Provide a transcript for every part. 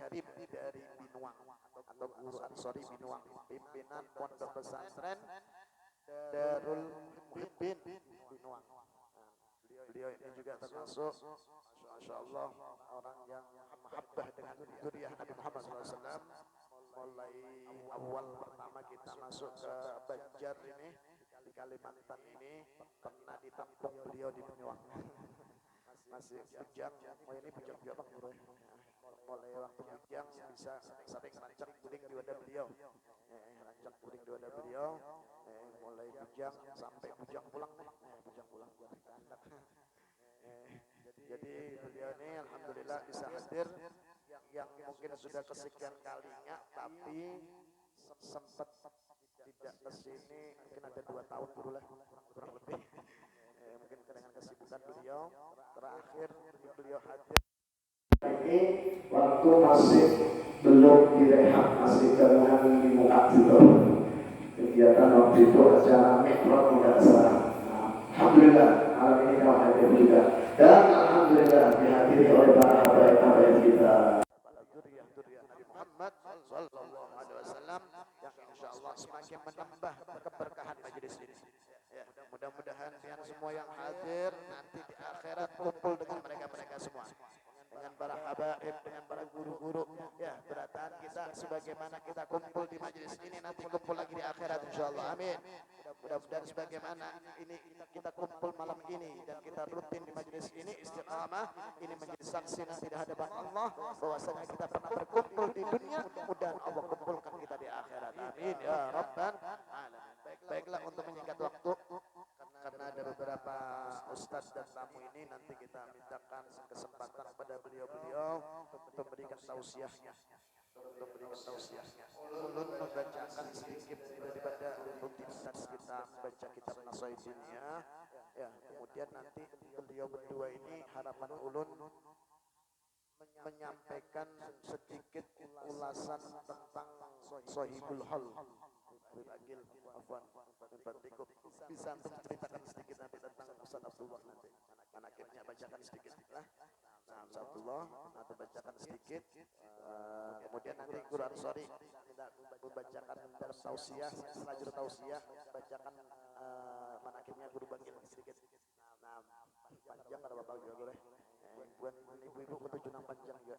Habib dari Binuang atau Guru Ansori Binuang, pimpinan Pondok Pesantren Darul Muhibbin Binuang. Beliau ini juga termasuk Masya Allah orang yang mahabbah dengan duriah Nabi Muhammad SAW. Mulai awal pertama kita masuk ke Banjar ini di Kalimantan ini pernah ditampung beliau di Banyuwangi. Masih bujang, ini bujang juga Bang Guru. Mulai waktu bujang bisa sering rancak kuning di wadah beliau. Rancak kuning di wadah beliau. Mulai bujang sampai bujang pulang nih. Bujang pulang buat anak. Jadi beliau ini alhamdulillah bisa hadir yang mungkin sudah kesekian kalinya tapi sempat tidak kesini mungkin ada 2 tahun dulu lah kurang lebih. Mungkin dengan kesibukan beliau terakhir beliau hadir ini waktu masih belum direhab, masih dengan di muka gitu kegiatan waktu itu acara mikrot tidak salah. Alhamdulillah malam ini kau hadir juga dan alhamdulillah dihadiri oleh para habaib kita duriah Nabi Muhammad sallallahu alaihi wasallam yang insyaallah semakin menambah keberkahan majelis ini. Ya, mudah-mudahan kalian semua yang hadir nanti di akhirat kumpul dengan mereka-mereka semua. Dengan para habaib, dengan para guru-guru, ya berataan kita sebagaimana kita kumpul di majelis ini nanti kumpul lagi di akhirat insyaallah. Amin. Mudah-mudahan sebagaimana ini kita kumpul malam ini dan kita rutin di majelis ini istiqamah, ini menjadi saksi nanti di hadapan Allah bahwasanya kita pernah berkumpul di dunia, mudah-mudahan Allah kumpulkan kita di akhirat. Amin ya rabbal alamin. Baiklah, untuk menyingkat waktu karena ada beberapa ustadz dan tamu ini nanti kita mintakan kesempatan kepada beliau-beliau untuk memberikan tausiahnya. Ulun membacakan sedikit daripada rutinitas kita membaca kitab Nasaidinnya. Ya, kemudian nanti beliau berdua ini harapan ulun menyampaikan sedikit ulasan tentang Sohibul Hal. Agil, afwan, bisa untuk ceritakan sedikit nanti tentang Ustaz Abdullah nanti. Anak-anaknya bacakan sedikit lah. Ustaz Abdullah nanti bacakan sedikit. Kemudian nanti Guru Ansori membacakan dalam tausiah, selanjutnya tausiah bacakan manakibnya Guru Bagil sedikit. Nah, panjang ada Bapak juga boleh. Buat ibu-ibu ketujuan panjang juga.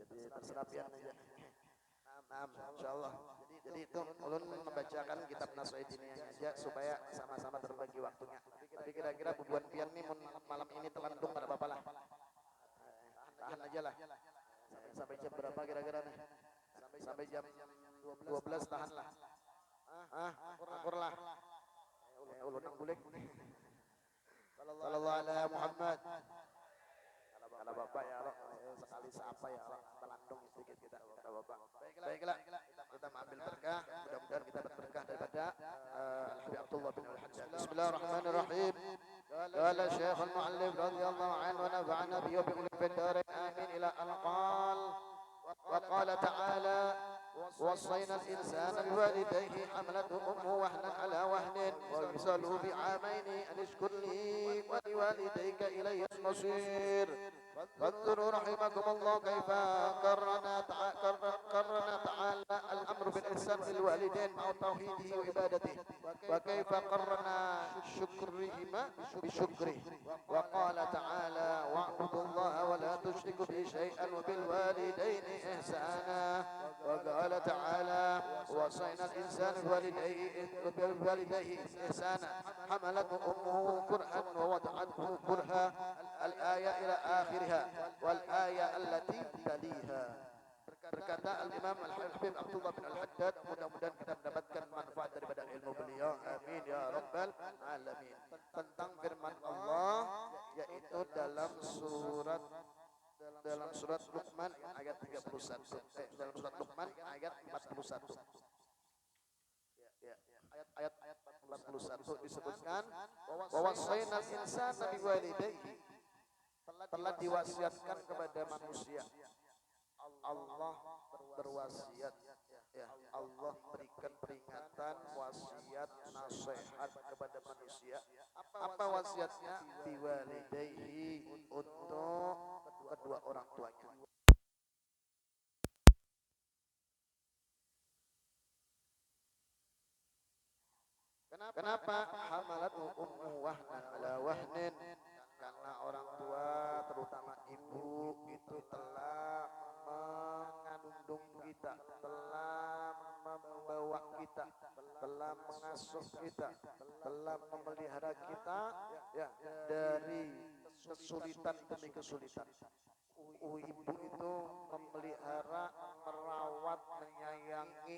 Jadi terserah pian aja. Nah, insyaallah. Jadi itu ulun membacakan kitab Nasaidinnya aja supaya sama-sama terbagi waktunya. Tapi kira-kira bubuan pian nih malam ini telandung pada bapak lah. Tahan aja lah. Sampai jam berapa kira-kira nih? Sampai jam 12 tahan lah. Akur lah. Ulun nang boleh. Sallallahu alaihi Muhammad. Kalau bapak ya Allah sekali seapa ya Allah telandung sedikit kita bapak. Baiklah, kita mengambil berkah, mudah-mudahan kita dapat berkah daripada Al-Habib Abdullah bin Al-Haddad. Bismillahirrahmanirrahim. Qala Syekh Al-Mu'allif radhiyallahu anhu wa nafa'ana bihi wa bi ulil fid-darain amin ila al-qal wa qala ta'ala وصينا الإنسان بوالديه حملته أمه وهنا على وهن وفصاله بعامين أن اشكر لي ولوالديك إلي المصير فاذكروا رحمكم الله كيف قرنا تعالى الأمر بالإحسان للوالدين مع توحيده وعبادته وكيف قرنا شكرهما بشكره وقال تعالى واعبدوا الله ولا تشركوا به شيئا وبالوالدين إحسانا وقال تعالى وصينا الإنسان بوالديه إحسانا حملته أمه كرها ووضعته كرها الآية إلى آخرها والآية التي تليها. Berkata Al-Imam Al-Habib Abdullah bin Al-Haddad, mudah-mudahan kita mendapatkan manfaat daripada ilmu beliau, amin ya rabbal alamin. Tentang firman Allah yaitu dalam surat Luqman ayat 31. Dalam surat Luqman ayat 41. Ayat 41 disebutkan bahwa wasainal insana biwalidayhi, telah diwasiatkan kepada manusia. Allah berwasiat, ya Allah berikan peringatan, wasiat, nasihat kepada manusia. Apa wasiatnya? Biwalidayhi, untuk kedua orang tuanya. Kenapa? Hamalat ummu wahnan ala wahnin. Karena orang tua terutama ibu itu telah mengandung kita, telah membawa kita, telah mengasuh kita, telah memelihara kita ya dari kesulitan demi kesulitan. Ibu itu memelihara, merawat, menyayangi,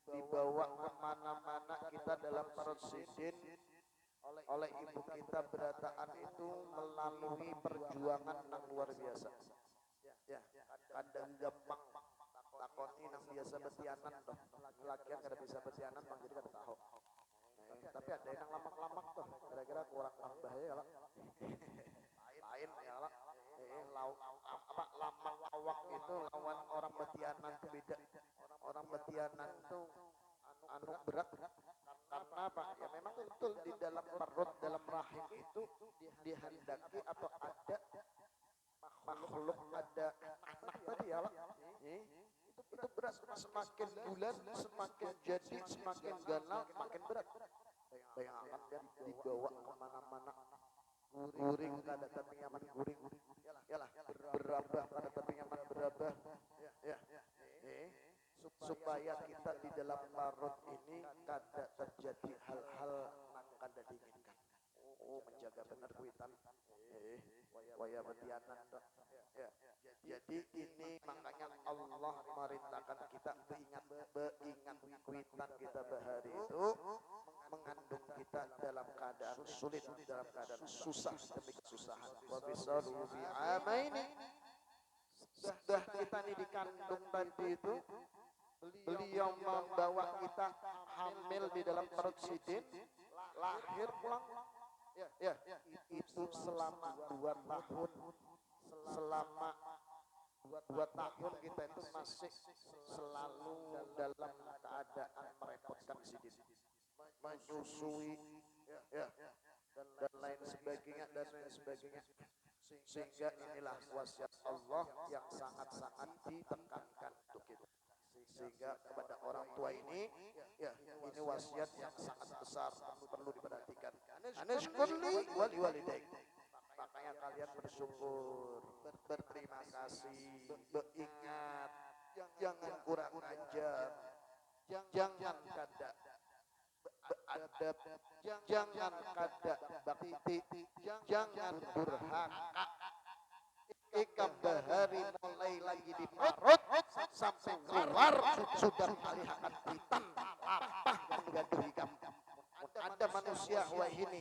dibawa kemana-mana kita dalam perut sidin oleh ibu kita berataan itu melalui perjuangan yang luar biasa. Ya, kadang gampang takoni nang biasa betianan toh. Lakian kada bisa betianan bang jadi kada tahu. Tapi ada yang lamak-lamak toh. Kira-kira kurang bahaya kalau lain ya lah. Lamak awak itu lawan orang betianan itu beda. Orang betianan itu anu berat. Karena apa? Ya memang betul di dalam perut, dalam rahim itu dihendaki atau ada makhluk, ada anak tadi ya lah. Itu berat, semakin bulan, semakin jadi, semakin ganal, makin berat. Bayangkan dia dibawa kemana-mana. Guring kada tapi nyaman guring. Yalah, berabah kada tapi nyaman berabah. Ya. Supaya kita di dalam perut ini kada terjadi hal-hal yang kada diinginkan. Menjaga benar kuitan. Waya betianan toh. Ya. Jadi ini makanya Allah merintahkan kita beringat kuitan kita bahari itu mengandung kita dalam keadaan sulit, dalam keadaan susah demi kesusahan. Wa bisaru bi amaini. Sudah kita ini dikandung tadi itu, beliau membawa kita hamil di dalam perut sidin, lahir pulang. Ya, itu selama 2 tahun. Selama 2 tahun kita itu masih selalu dalam keadaan merepotkan sidin, menyusui, ya, dan lain sebagainya. Sehingga inilah wasiat Allah yang sangat-sangat ditekankan untuk kita. Sehingga kepada orang tua ini, ya, ini wasiat yang sangat besar, perlu diperhatikan. Anashkurli wali walidaik. Makanya kalian bersyukur, berterima kasih, beringat, jangan kurang ajar, jangan kada beradab, jangan kada bakti, jangan durhaka. Ikam bahari mulai lagi di perut sampai keluar sudah melihatkan hitam lapah menggaduh ikam. Ada manusia wahini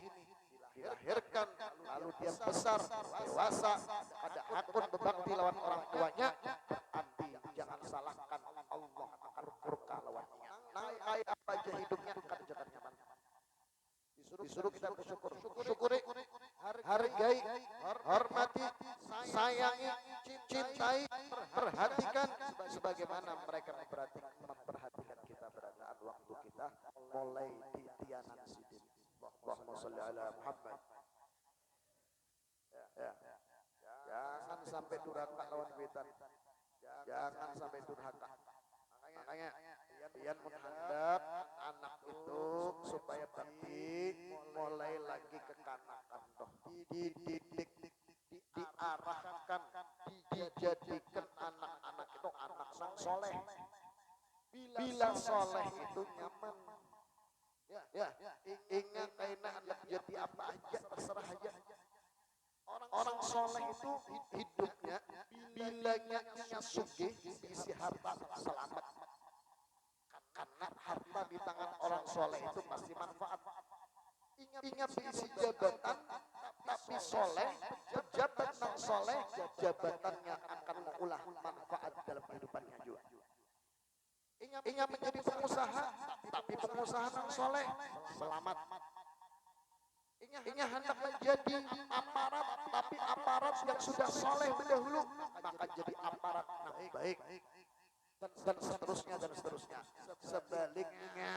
dilahirkan lalu dia besar dewasa ada hakun berbakti lawan orang tuanya, berarti jangan salahkan Allah akan murka lawannya. Nang kayak apa aja hidupnya akan jangan nyaman. Disuruh kita bersyukur, syukuri, hargai, hormati, sayangi, cintai, perhatikan sebagaimana mereka memperhatikan kita beradaan waktu kita mulai di tianan sidin. Allahumma sholli ala Muhammad. Ya. Jangan sampai durhaka lawan kuitan. Jangan sampai durhaka. Makanya pian menghandap anak itu supaya bakti mulai lagi kekanakan toh. Dididik, diarahkan, dijadikan anak-anak itu anak sang soleh. Bila soleh itu nyaman. Ya, ingat kaina anak jadi apa aja terserah aja. Orang soleh itu hidupnya bilanya sugih diisi harta selamat. Karena harta di tangan orang soleh itu pasti manfaat. Ingat diisi jabatan tapi soleh, pejabat yang soleh jabatannya akan mengulah manfaat dalam kehidupannya juga. Ingat menjadi pengusaha tapi pengusaha yang soleh selamat. Ingat hendak menjadi aparat tapi aparat yang sudah soleh terdahulu maka jadi aparat yang baik. Dan seterusnya. Sebaliknya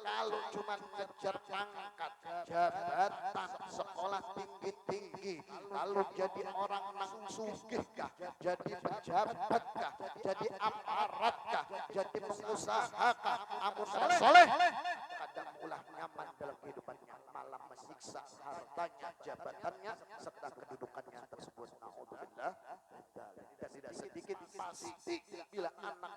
kalau cuma ngejar pangkat, jabatan, sekolah tinggi-tinggi, lalu jadi orang nang sugih kah, jadi pejabat kah, jadi aparat kah, jadi pengusaha kah, amun soleh kadang ulah nyaman hartanya, jabatannya, serta kedudukannya tersebut. Naudzubillah. Dan tidak sedikit pasti bila anak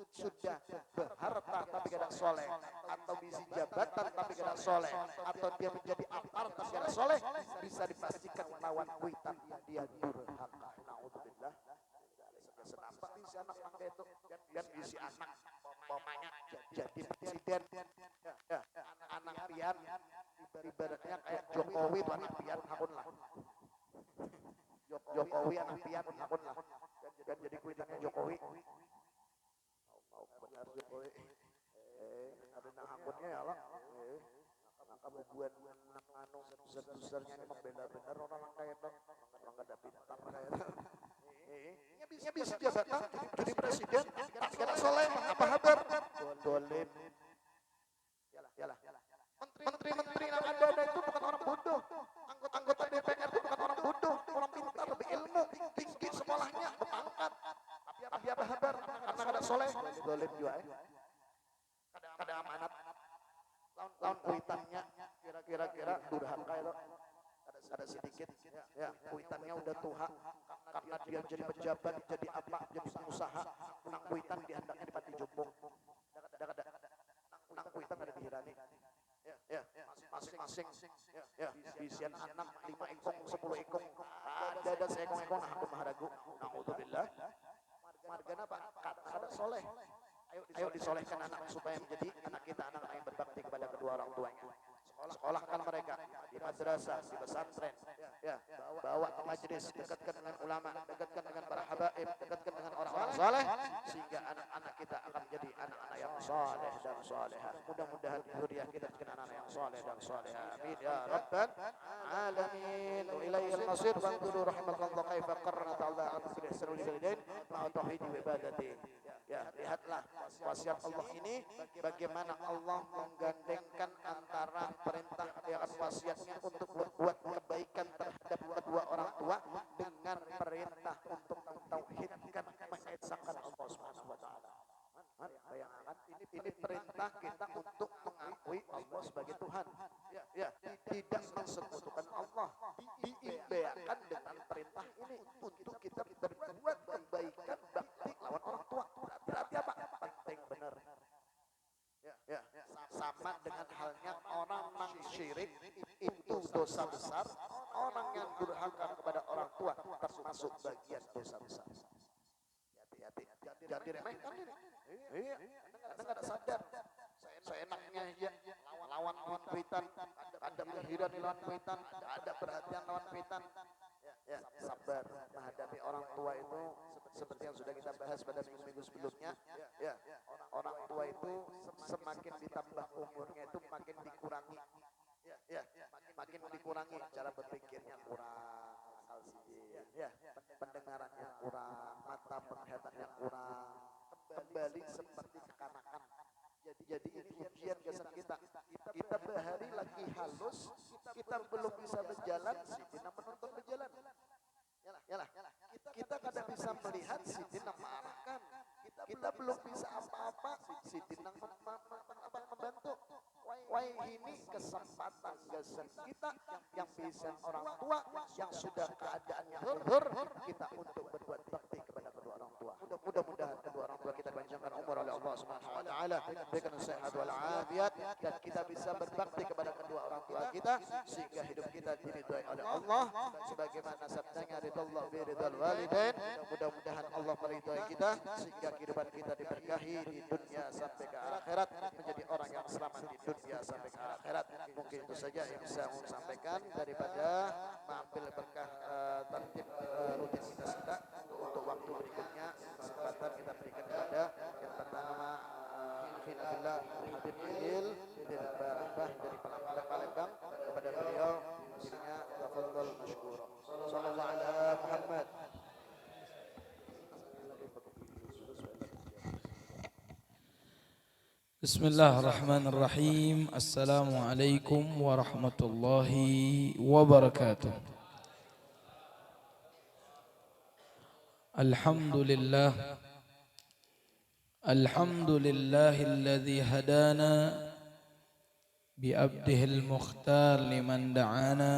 sudah berharta tapi tidak soleh, atau misi jabatan tapi tidak soleh, atau dia menjadi aparat tapi tidak soleh, bisa dipastikan lawan kuitan dia durhaka. Naudzubillah. Senapa isi anak mangga itu dan isi anak umpamanya jadi presiden, ya, anak pian ibaratnya kayak Jokowi itu anak pian hakun lah. Jokowi anak pian hakun lah. Dan jadi kuitannya Jokowi. Benar Jokowi. Ada nak hakunnya ya Allah. Maka buat anak anu besar-besarnya ini membela-bela orang kayak itu. Orang kada pintar kayak itu. Ya bisa jabatan jadi presiden, tapi kada soleh, apa kabar? Dolim. Yalah. Menteri-menteri yang ada itu bukan orang bodoh. Anggota DPR itu bukan orang bodoh, orang pintar, berilmu, tinggi sekolahnya, berpangkat. Tapi apa kabar? Karena kada soleh, dolim juga. Kada amanat. Lawan kuitannya kira-kira durhaka itu. Ada sedikit, ya kuitannya udah tuha karena dia jadi pejabat, jadi apa, jadi pengusaha, nang kuitan dihendaknya di Pati Jumpung. Nang kuitan ada di Hirani. Ya, masing-masing, ya, bisian anak 5 ekong, 10 ekong, ada seekong-ekong nah aku maharagu. Naudzubillah. Margana Pak, kada soleh. Ayo disolehkan anak supaya menjadi anak kita anak yang berbakti kepada kedua orang tuanya. Sekolahkan mereka di madrasah, di pesantren, ya, bawa ke majelis, dekatkan dengan ulama, dekatkan dengan para habaib, dekatkan dengan orang-orang saleh, sehingga anak-anak kita akan menjadi anak-anak yang saleh dan salehah. Mudah-mudahan zuriat kita menjadi anak-anak yang saleh dan salehah. Amin ya rabbal alamin. Ilaihil masir wa anzuru rahimakallahu kaifa qarrana ta'ala an sirrul walidain ma'a tauhid wa ibadati. Ya, lihatlah wasiat Allah ini bagaimana Allah menggandengkan antara perintah yang wasiatnya untuk berbuat kebaikan terhadap kedua orang tua dengan perintah untuk mentauhidkan, mengesahkan Allah Subhanahu wa taala. Bayangkan ini perintah kita untuk mengakui Allah sebagai Tuhan. Ya, tidak mensekutukan Allah. Diimbangan dengan perintah ini untuk kita berbuat kebaikan bakti lawan orang tua. Berarti apa? Penting benar. Ya, sama dengan halnya orang yang syirik itu dosa besar, orang yang durhaka kepada orang tua termasuk bagian dosa besar. Hati-hati, jadi remehkan ini. Iya, Anda nggak ada sadar. Seenaknya ya lawan kuitan, ada penghiran lawan kuitan, ada perhatian lawan kuitan. Ya, sabar menghadapi orang tua itu seperti yang sudah kita bahas pada minggu-minggu sebelumnya. Ya, orang tua itu semakin ditambah umurnya itu makin dikurangi. Ya, makin dikurangi cara berpikirnya kurang, akal sihir, ya, pendengarannya kurang, mata penglihatannya kurang, kembali seperti kekanakan. Jadi ini ujian kesan kita. Kita berhari lagi halus, kita belum bisa berjalan, Sidina menuntut berjalan. Yalah. Kita kadang bisa melihat, Sidina mengarahkan. Kita belum bisa apa-apa, Sidina membantu. Wah ini kesempatan kesan kita yang bisa orang tua yang sudah keadaannya hur, kita untuk berbuat bakti kepada kedua orang tua. Mudah-mudahan kedua orang tua kita dipanjangkan umur oleh Allah Subhanahu wa taala, diberikan sehat wal afiat, dan kita bisa berbakti kepada kedua orang tua kita sehingga hidup kita diridhai oleh Allah sebagaimana sabdanya ridallah bi ridal walidain. Mudah-mudahan Allah meridhai kita sehingga kehidupan kita diberkahi di dunia sampai ke akhirat, menjadi orang yang selamat di dunia sampai ke akhirat. Mungkin itu saja yang bisa saya sampaikan daripada mengambil berkah tertib rutin kita untuk waktu berikutnya. Kesempatan kita berikan kepada yang pertama Finafillah Habib Idil bin Barabah dari Palembang, kepada beliau dirinya tafadhal masykur. Sallallahu ala Muhammad. Bismillahirrahmanirrahim. Assalamualaikum warahmatullahi wabarakatuh. Alhamdulillah. Alhamdulillahilladzi hadana بعبده المختار لمن دعانا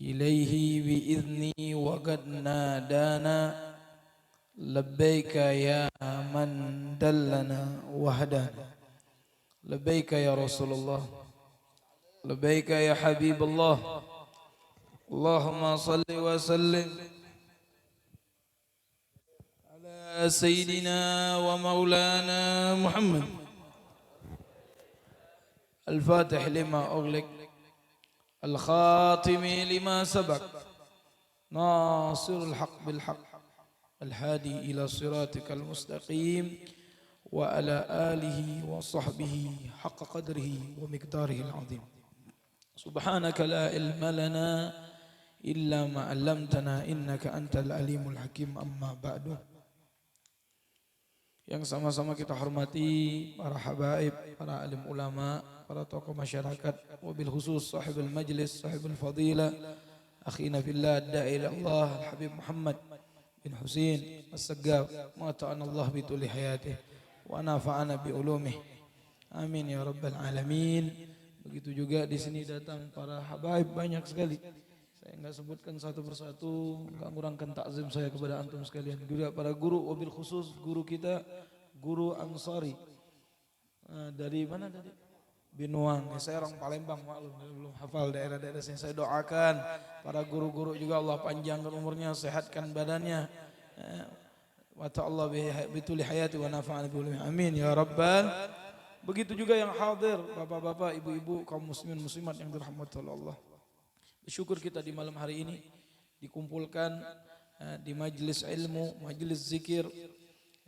إليه بإذني وقد نادانا لبيك يا من دلنا وهدانا لبيك يا رسول الله لبيك يا حبيب الله اللهم صل وسلم على سيدنا ومولانا محمد الفاتح لما أغلق الخاتم لما سبق ناصر الحق بالحق الهادي إلى صراطك المستقيم وعلى آله وصحبه حق قدره ومقداره العظيم سبحانك لا علم لنا إلا ما علمتنا إنك أنت العليم الحكيم أما بعد. Yang sama-sama kita hormati para habaib, para alim ulama, para tokoh masyarakat, wabil khusus sahibul majlis, sahibul fadilah, akhina fillah, da'i Allah, Habib Muhammad bin Husin As-Saggaf, mata'an Allah bituli hayatih, wa nafa'ana bi ulumih. Amin ya rabbal alamin. Begitu juga di sini datang para habaib banyak sekali. Saya enggak sebutkan satu persatu, enggak ngurangkan takzim saya kepada antum sekalian. Juga para guru, wabil khusus guru kita, guru Ansari. Dari mana tadi? Binuang. Saya orang Palembang, maklum belum hafal daerah-daerah sini. Saya doakan para guru-guru juga Allah panjangkan umurnya, sehatkan badannya. Wa ta'ala bituli hayati wa nafa'ana bi ulumi. Amin ya rabbal. Begitu juga yang hadir, bapak-bapak, ibu-ibu, kaum muslimin muslimat yang dirahmati oleh Allah. Bersyukur kita di malam hari ini dikumpulkan di majlis ilmu, majlis zikir,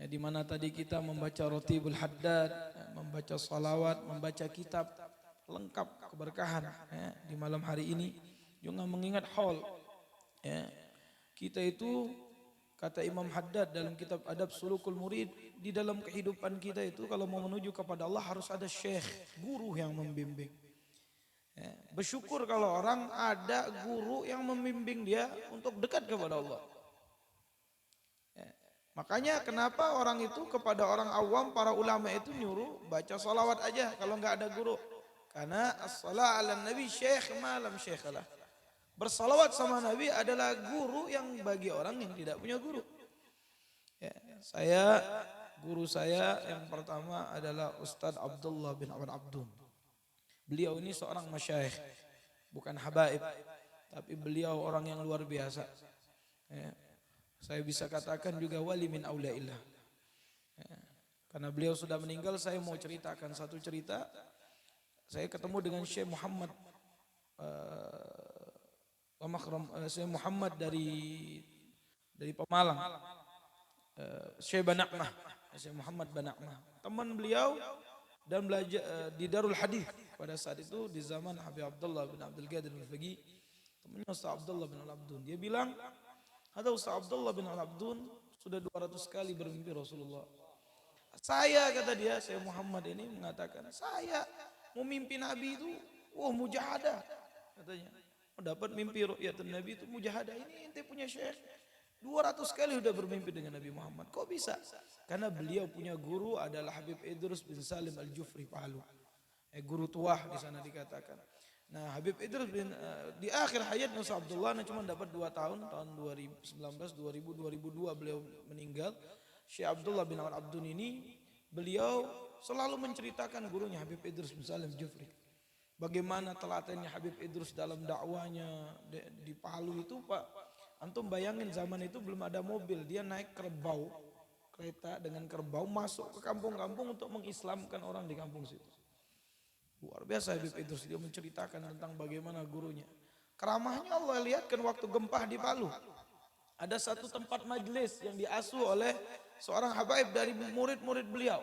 di mana tadi kita membaca Ratibul Haddad, membaca salawat, membaca kitab lengkap keberkahan. Di malam hari ini juga mengingat haul. Kita itu kata Imam Haddad dalam kitab Adab Sulukul Murid, di dalam kehidupan kita itu kalau mau menuju kepada Allah harus ada syekh, guru yang membimbing. Bersyukur kalau orang ada guru yang membimbing dia untuk dekat kepada Allah. Makanya kenapa orang itu kepada orang awam, para ulama itu nyuruh baca salawat aja kalau nggak ada guru. Karena as-salat ala nabi syekh malam syekhalah. Bersalawat sama Nabi adalah guru yang bagi orang yang tidak punya guru. Guru saya yang pertama adalah Ustadz Abdullah bin Amr Abdun. Beliau ini seorang masyayikh, bukan habaib, tapi beliau orang yang luar biasa. Saya bisa katakan juga wali min auliaillah. Karena beliau sudah meninggal, saya mau ceritakan satu cerita. Saya ketemu dengan Syekh Muhammad Syekh Muhammad dari Pemalang, Syekh Banakmah, Syekh Muhammad Banakmah, teman beliau dan belajar di Darul Hadis pada saat itu di zaman Habib Abdullah bin Abdul Qadir Al-Faqih, temannya Ustaz Abdullah bin Al-Abdun. Dia bilang, ada Ustaz Abdullah bin Al-Abdun sudah 200 kali bermimpi Rasulullah. Saya, kata dia, Syekh Muhammad ini mengatakan, saya mau mimpi Nabi itu, mujahadah, katanya. Dapat mimpi ru'yatun Nabi itu mujahadah. Ini ente punya syekh 200 kali sudah bermimpi dengan Nabi Muhammad. Kok bisa? Karena beliau punya guru adalah Habib Idrus bin Salim Al-Jufri Palu. Guru tuah di sana dikatakan. Nah, Habib Idrus di akhir hayatnya Ustaz Abdullah cuma dapat 2 tahun 2019, 2002 beliau meninggal. Syekh Abdullah bin Amr Abdun ini beliau selalu menceritakan gurunya Habib Idrus bin Salim Al-Jufri. Bagaimana telatennya Habib Idrus dalam dakwanya di Palu itu, Pak. Antum bayangin zaman itu belum ada mobil, dia naik kerbau, kereta dengan kerbau masuk ke kampung-kampung untuk mengislamkan orang di kampung situ. Luar biasa Habib Idrus, dia menceritakan tentang bagaimana gurunya. Keramahnya Allah lihatkan waktu gempa di Palu. Ada satu tempat majelis yang diasuh oleh seorang habaib dari murid-murid beliau.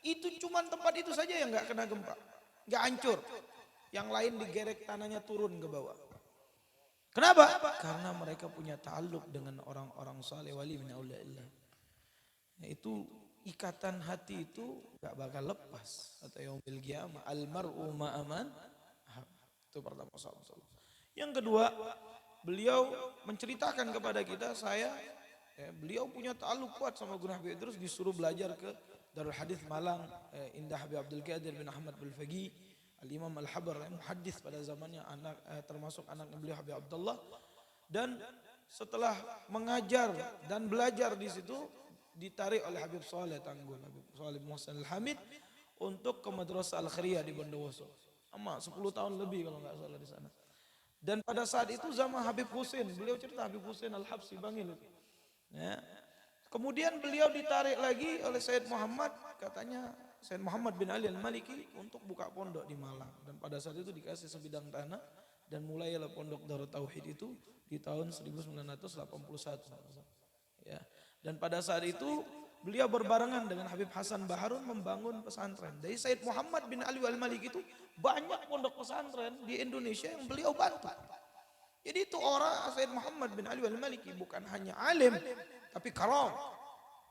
Itu cuma tempat itu saja yang nggak kena gempa, nggak hancur. Yang lain digerek tanahnya turun ke bawah. Kenapa? Karena mereka punya ta'alluq dengan orang-orang saleh wali min auliaillah. Itu ikatan hati itu gak bakal lepas. Kata yaumil qiyamah, al mar'u ma'aman. Itu pertama sahabat. Yang kedua, beliau menceritakan kepada kita, beliau punya ta'alluq kuat sama Guru Habib Idrus, disuruh belajar ke Darul Hadis Malang, Indah Habib Abdul Qadir bin Ahmad Al-Faqih. Al-Imam Al-Habar, muhaddis pada zamannya, termasuk anaknya beliau Habib Abdullah. Dan setelah mengajar dan belajar di situ, ditarik oleh Habib Saleh Tanggul, Habib Saleh Muhsin Al-Hamid untuk ke Madrasah Al-Khairiyah di Bondowoso. Lama 10 tahun lebih kalau nggak salah di sana. Dan pada saat itu zaman Habib Husin, beliau cerita Habib Husin Al-Habsi Bangil itu. Ya. Kemudian beliau ditarik lagi oleh Sayyid Muhammad, katanya Sayyid Muhammad bin Ali Al-Maliki untuk buka pondok di Malang. Dan pada saat itu dikasih sebidang tanah dan mulailah pondok Darut Tauhid itu di tahun 1981. Ya. Dan pada saat itu beliau berbarengan dengan Habib Hasan Baharun membangun pesantren. Dari Sayyid Muhammad bin Ali Al-Maliki itu banyak pondok pesantren di Indonesia yang beliau bantu. Jadi itu orang Sayyid Muhammad bin Ali Al-Maliki bukan hanya alim tapi karam.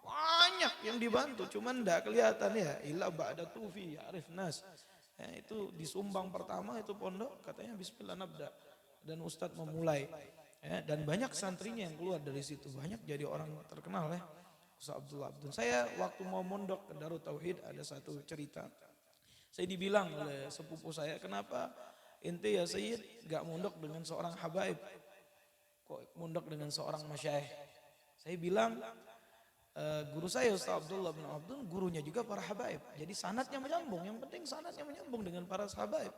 Banyak yang dibantu, cuman enggak kelihatan ya. Illa ba'da tufi arif nas. Ya, itu disumbang pertama itu pondok, katanya bismillah nabda. Dan Ustadz memulai. Ya, dan banyak santrinya yang keluar dari situ. Banyak jadi orang terkenal ya. Ustaz Abdullah Abdul. Saya waktu mau mondok ke Darut Tauhid ada satu cerita. Saya dibilang oleh sepupu saya, kenapa ente ya Sayyid gak mondok dengan seorang habaib? Kok mondok dengan seorang masyayikh? Saya bilang, guru saya Ustaz Abdullah bin Abdul, gurunya juga para habaib. Jadi sanadnya menyambung, yang penting sanadnya menyambung dengan para habaib.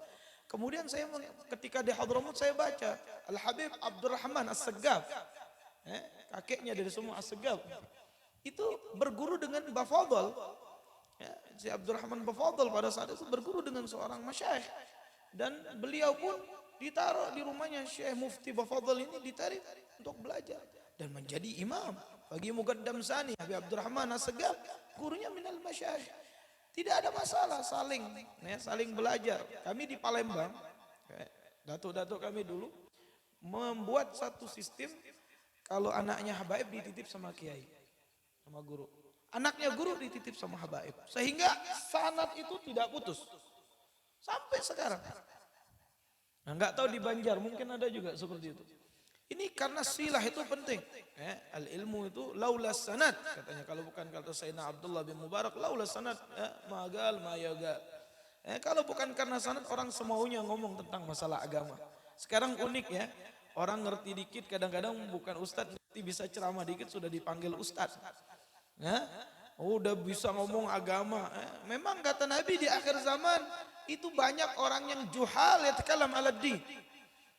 Kemudian saya ketika di Hadramut saya baca Al-Habib Abdurrahman As-Segaf. Kakeknya dari semua As-Segaf. Itu berguru dengan Bafadhal. Ya, si Abdurrahman Bafadhal pada saat itu berguru dengan seorang masyayikh. Dan beliau pun ditaruh di rumahnya Syekh Mufti Bafadhal ini, ditarik untuk belajar. Dan menjadi imam. Bagi Muqaddam Sani, Habib Abdurrahman As-Segaf, gurunya minal masyayikh. Tidak ada masalah, saling belajar. Kami di Palembang, datuk-datuk kami dulu, membuat satu sistem, kalau anaknya habaib dititip sama kiai, sama guru. Anaknya guru dititip sama habaib. Sehingga sanad itu tidak putus. Sampai sekarang. Nah, nggak tahu di Banjar, mungkin ada juga seperti itu. Ini karena silah itu penting. Al-ilmu itu laulas sanad. Katanya kalau bukan kata Sayyidina Abdullah bin Mubarak, laulas sanad magal mayagal. Kalau bukan karena sanad, orang semaunya ngomong tentang masalah agama. Sekarang unik ya. Orang ngerti dikit, kadang-kadang bukan ustadz, ngerti bisa ceramah dikit sudah dipanggil ustadz. Udah bisa ngomong agama. Memang kata Nabi di akhir zaman itu banyak orang yang juhal yatakalam ala din.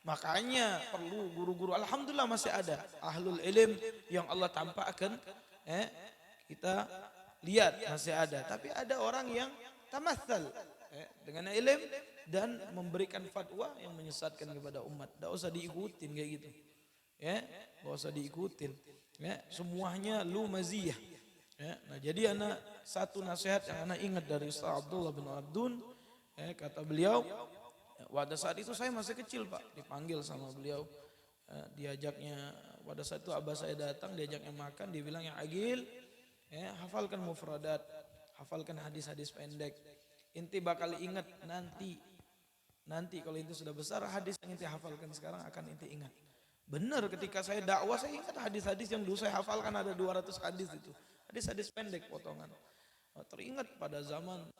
Makanya perlu guru-guru, alhamdulillah masih ada ahlul ilm yang Allah tampakkan, kita lihat masih ada. Tapi ada orang yang tamathal dengan ilm dan memberikan fatwa yang menyesatkan kepada umat. Tidak usah diikutin kayak gitu, tidak usah diikutin. Semuanya lu maziyah. Nah jadi anak satu nasihat yang anak ingat dari Ustaz Abdullah bin Abdun, kata beliau. Pada saat itu saya masih kecil Pak, dipanggil sama beliau, diajaknya, pada saat itu abah saya datang, diajaknya makan, dia bilang yang Agil, hafalkan mufradat, hafalkan hadis-hadis pendek, inti bakal ingat nanti kalau itu sudah besar, hadis yang inti hafalkan sekarang akan inti ingat. Benar, ketika saya dakwah saya ingat hadis-hadis yang dulu saya hafalkan ada 200 hadis itu, hadis-hadis pendek potongan. Teringat pada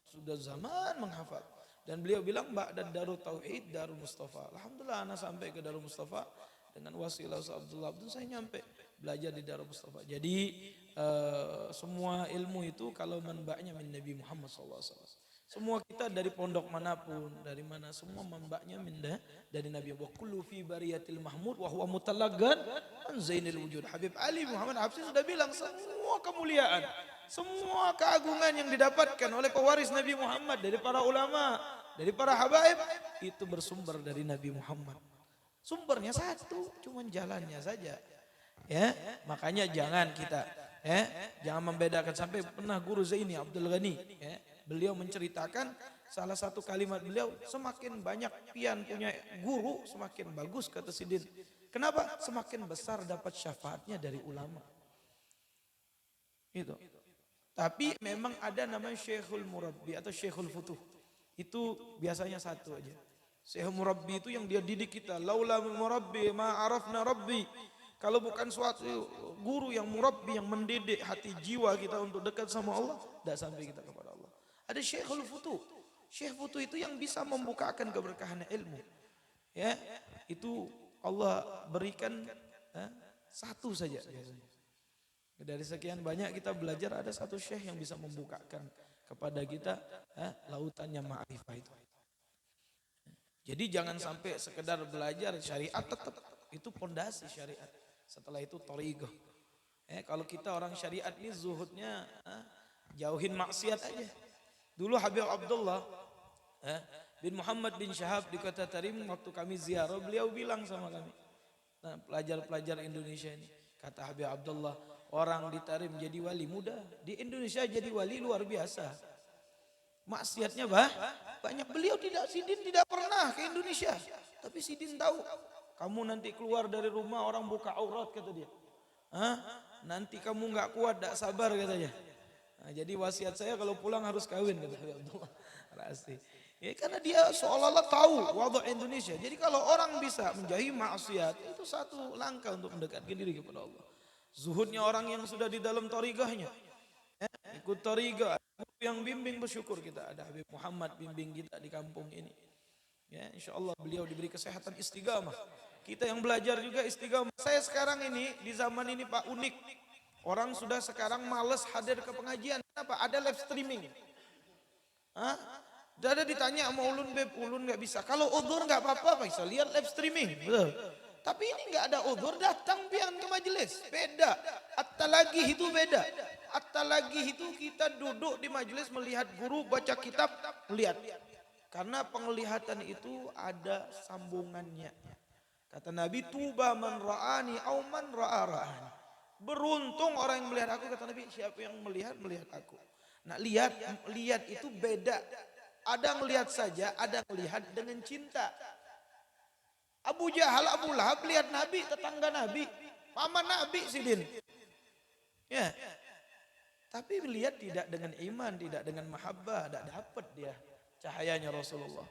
sudah zaman menghafal. Dan beliau bilang ba'da Darut Tauhid Darul Mustafa. Alhamdulillah anak sampai ke Darul Mustafa dengan wasilah Ustaz Abdullah Abdul, saya nyampe belajar di Darul Mustafa. Jadi semua ilmu itu kalau manba'nya min Nabi Muhammad SAW. Semua kita dari pondok manapun, dari mana, semua manba'nya dari Nabi. Wa kullu fi bariyatil mahmud wa huwa mutalaggan an zainil wujud. Habib Ali Muhammad Habsyi sudah bilang semua kemuliaan, semua keagungan yang didapatkan oleh pewaris Nabi Muhammad dari para ulama, dari para habaib itu bersumber dari Nabi Muhammad. Sumbernya satu, cuman jalannya saja. Makanya jangan kita jangan membedakan. Sampai pernah guru Zaini Abdul Ghani, beliau menceritakan salah satu kalimat beliau, semakin banyak pian punya guru semakin bagus kata Sidin. Kenapa? Semakin besar dapat syafaatnya dari ulama. Itu. Tapi memang ada namanya Syekhul Murabbi atau Syekhul Futuh. Itu biasanya satu aja. Syekhul Murabbi itu yang dia didik kita. Laula murabbi ma arafna rabbi. Kalau bukan suatu guru yang murabbi, yang mendidik hati jiwa kita untuk dekat sama Allah, tidak sampai kita kepada Allah. Ada Syekhul Futuh. Syekh Futu itu yang bisa membukakan keberkahan ilmu. Ya, itu Allah berikan satu saja biasanya. Dari sekian banyak kita belajar ada satu syekh yang bisa membukakan kepada kita lautannya ma'rifah itu. Jadi jangan sampai sekedar belajar syariat, tetap itu pondasi syariat. Setelah itu thariqah. Kalau kita orang syariat ini zuhudnya jauhin maksiat aja. Dulu Habib Abdullah bin Muhammad bin Syahab di Kota Tarim waktu kami ziarah, beliau bilang sama kami, nah, pelajar-pelajar Indonesia ini, kata Habib Abdullah, orang di Tarim jadi wali mudah, di Indonesia jadi wali luar biasa. Maksiatnya banyak. Beliau Sidin tidak pernah ke Indonesia, tapi Sidin tahu, kamu nanti keluar dari rumah orang buka aurat kata dia. Nanti kamu nggak kuat, nggak sabar katanya. Nah, jadi wasiat saya kalau pulang harus kawin kata Habib Abdullah Rasi. Ya, karena dia seolah-olah tahu wabah Indonesia. Jadi kalau orang bisa menjauhi maksiat, itu satu langkah untuk mendekatkan diri kepada Allah. Zuhudnya orang yang sudah di dalam thariqahnya, ikut thariqah, yang bimbing, bersyukur kita ada Habib Muhammad bimbing kita di kampung ini. Ya, insya Allah beliau diberi kesehatan istiqamah. Kita yang belajar juga istiqamah. Saya sekarang ini di zaman ini Pak unik. Orang sudah sekarang males hadir ke pengajian. Kenapa? Ada live streaming. Ada ditanya sama Ulun, Beb, Ulun nggak bisa. Kalau udzur nggak apa-apa, bisa lihat live streaming. Betul. Tapi ini nggak ada udzur, datang pian ke majelis. Beda. At-talaqih itu beda. At-talaqih itu kita duduk di majelis melihat guru baca kitab, lihat. Karena penglihatan itu ada sambungannya. Kata Nabi, tuba man ra'ani au man ra'a ra'ani. Beruntung orang yang melihat aku, kata Nabi, siapa yang melihat aku. Nah, lihat itu beda. Ada ngelihat saja, ada ngelihat dengan cinta. Abu Jahal, Abu Lahab lihat Nabi, tetangga Nabi, paman Nabi Sidin. Ya. Tapi lihat tidak dengan iman, tidak dengan mahabbah, tidak dapat dia cahayanya Rasulullah.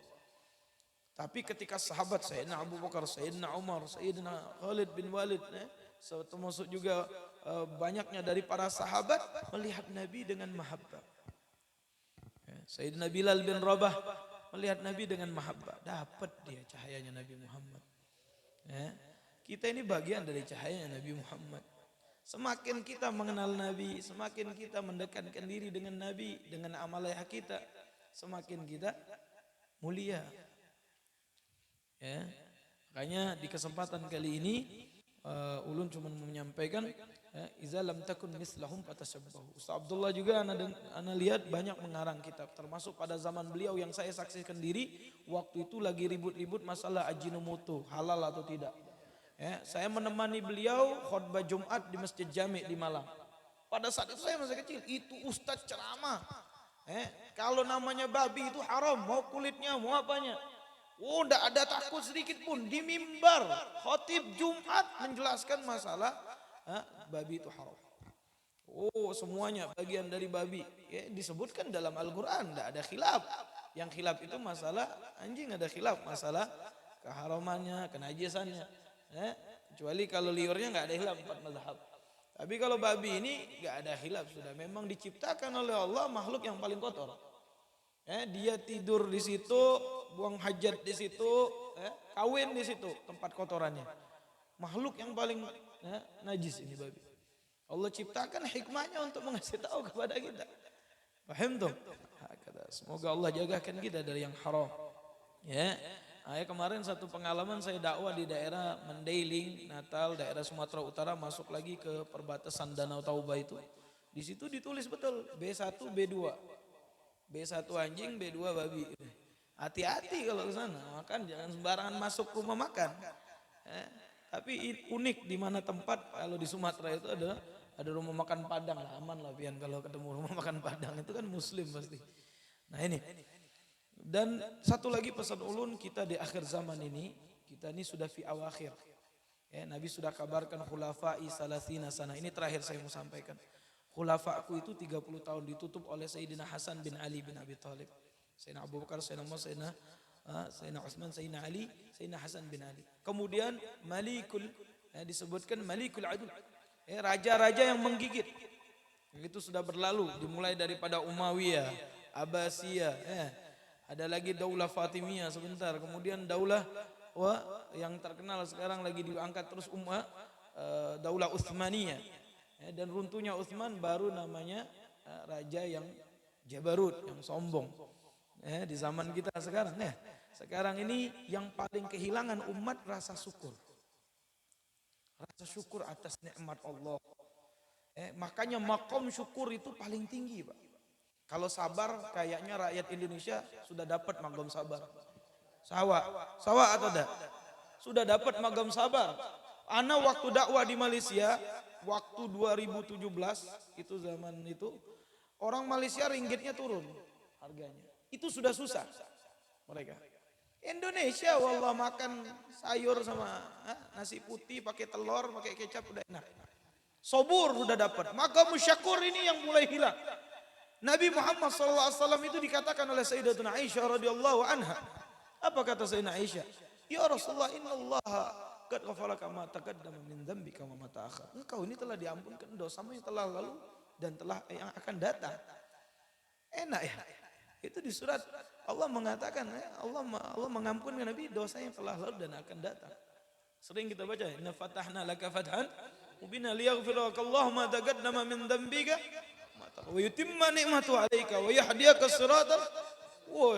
Tapi ketika sahabat Sayyidina Abu Bakar, Sayyidina Umar, Sayyidina Khalid bin Walid, termasuk juga banyaknya dari para sahabat melihat Nabi dengan mahabbah. Sayyidina Bilal bin Rabah melihat Nabi dengan mahabbah, dapat dia cahayanya Nabi Muhammad. Kita ini bagian dari cahayanya Nabi Muhammad. Semakin kita mengenal Nabi, semakin kita mendekatkan diri dengan Nabi, dengan amalan kita, semakin kita mulia. Ya, makanya di kesempatan kali ini Ulun cuma menyampaikan iza lam takun mislahum fatashabbahu. Ustaz Abdullah juga ana lihat banyak mengarang kitab, termasuk pada zaman beliau yang saya saksikan diri, waktu itu lagi ribut-ribut masalah Ajinomoto halal atau tidak. Ya, saya menemani beliau khutbah Jumat di Masjid Jami' di Malang. Pada saat itu saya masih kecil, itu ustaz ceramah. Kalau namanya babi itu haram, mau kulitnya, mau apanya. Oh, enggak ada takut sedikit pun. Di mimbar khotib Jumat menjelaskan masalah babi itu haram. Oh, semuanya bagian dari babi. Ya, disebutkan dalam Al-Quran, enggak ada khilaf. Yang khilaf itu masalah anjing, ada khilaf masalah keharamannya, kenajisannya. Kecuali kalau liurnya enggak ada khilaf 4 mazhab. Tapi kalau babi ini enggak ada khilaf, sudah memang diciptakan oleh Allah makhluk yang paling kotor. Dia tidur di situ, buang hajat di situ, kawin di situ tempat kotorannya. Makhluk yang paling najis ini babi. Allah ciptakan hikmahnya untuk mengasih tahu kepada kita. Paham tuh? Semoga Allah jagakan kita dari yang haram. Ya. Kemarin satu pengalaman saya dakwah di daerah Mandailing, Natal, daerah Sumatera Utara, masuk lagi ke perbatasan Danau Toba itu. Di situ ditulis betul B1, B2. B1 anjing, B2 babi. Hati-hati kalau ke sana, makan jangan sembarangan masuk rumah makan. Tapi unik di mana tempat, kalau di Sumatera itu ada rumah makan Padang lah, aman lah pian kalau ketemu rumah makan Padang itu kan muslim pasti. Nah ini. Dan satu lagi pesan ulun, kita di akhir zaman ini, kita ini sudah fi awakhir. Nabi sudah kabarkan khulafa'i salasina sana. Ini terakhir saya mau sampaikan. Khulafaku itu 30 tahun ditutup oleh Sayyidina Hasan bin Ali bin Abi Thalib. Sayyidina Abu Bakar, Sayyidina Umar, Sayyidina Utsman, Sayyidina Ali, Sayyidina Hasan bin Ali. Kemudian Malikul, disebutkan Malikul Adul. Raja-raja yang menggigit. Itu sudah berlalu, dimulai daripada Umayyah, Abbasiyah. ada lagi Daulah Fatimiyah sebentar, kemudian Daulah yang terkenal sekarang lagi diangkat terus Daulah Utsmaniyah. Dan runtuhnya Utsman baru namanya raja yang Jabarut, yang sombong. Di zaman kita sekarang, sekarang ini yang paling kehilangan umat rasa syukur. Rasa syukur atas nikmat Allah. Makanya makom syukur itu paling tinggi, Pak. Kalau sabar, kayaknya rakyat Indonesia sudah dapat magam sabar. Sawa atau tidak? Sudah dapat magam sabar. Ana waktu dakwah di Malaysia, waktu 2017, itu zaman itu, orang Malaysia ringgitnya turun harganya. Itu sudah susah mereka. Indonesia wallah makan sayur sama nasi putih pakai telur, pakai kecap udah enak. Sobur sudah dapat. Maka musyakur ini yang mulai hilang. Nabi Muhammad SAW itu dikatakan oleh Sayyidatuna Aisyah radhiyallahu anha. Apa kata Sayyidina Aisyah? Ya Rasulullah, innallaha qad ghafara ma taqaddama min dzambika wa ma ta'akhkhar. Engkau ini telah diampunkan dosamu yang telah lalu dan yang akan datang. Enak ya. Itu di surat Allah mengatakan Allah mengampunkan Nabi dosa yang telah lalu dan akan datang. Sering kita baca, inna fatahna laka fathan mubina liyaghfira lakallahu ma taqaddama min dzambika wa yutimma ni'matu 'alaika wa yahdiyaka siratal.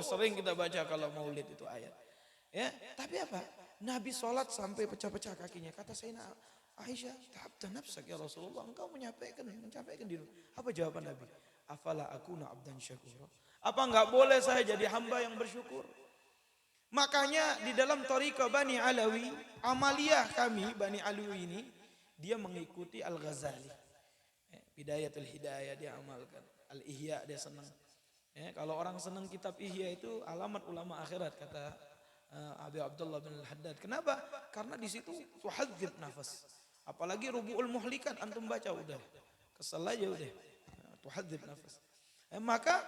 Sering kita baca kalau maulid itu ayat. Ya, tapi apa? Nabi sholat sampai pecah-pecah kakinya. Kata Sayyidina Aisyah, "Ta'abta nafsak ya Rasulullah, engkau menyampaikan diri." Apa jawaban Nabi? Afala akuna abdan syakura. Apa enggak boleh saya jadi hamba yang bersyukur? Makanya di dalam thariqah Bani Alawi, amaliyah kami Bani Alawi ini, dia mengikuti Al-Ghazali. Bidayatul Hidayah dia amalkan. Al-Ihya dia senang. Kalau orang senang kitab Ihya itu alamat ulama akhirat kata Abi Abdullah bin Al-Haddad. Kenapa? Karena di situ tuhadzib nafas. Apalagi Rubu'ul Muhlikat antum baca udah. Kesel aja udah. Tuhadzib nafas. Maka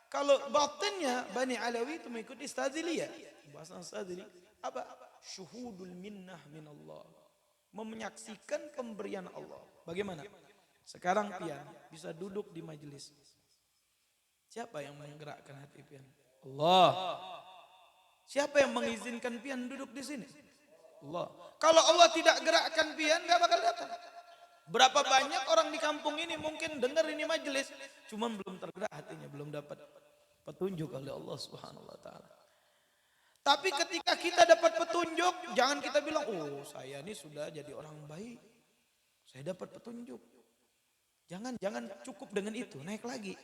kalau batinnya Bani Alawi itu mengikuti Istadziliyah. Bahasa Istadzili apa? Syuhudul minnah minallah. Menyaksikan pemberian Allah. Bagaimana? Sekarang pian bisa duduk di majelis. Siapa yang menggerakkan hati pian? Allah. Siapa yang mengizinkan pian duduk di sini? Allah. Kalau Allah tidak gerakkan pian, gak bakal datang. Berapa banyak orang di kampung ini mungkin dengar ini majelis, cuma belum tergerak hatinya, belum dapat petunjuk oleh Allah Subhanahu wa taala. Tapi ketika kita dapat petunjuk, jangan kita bilang, "Oh, saya ini sudah jadi orang baik. Saya dapat petunjuk." Jangan cukup dengan itu, naik lagi.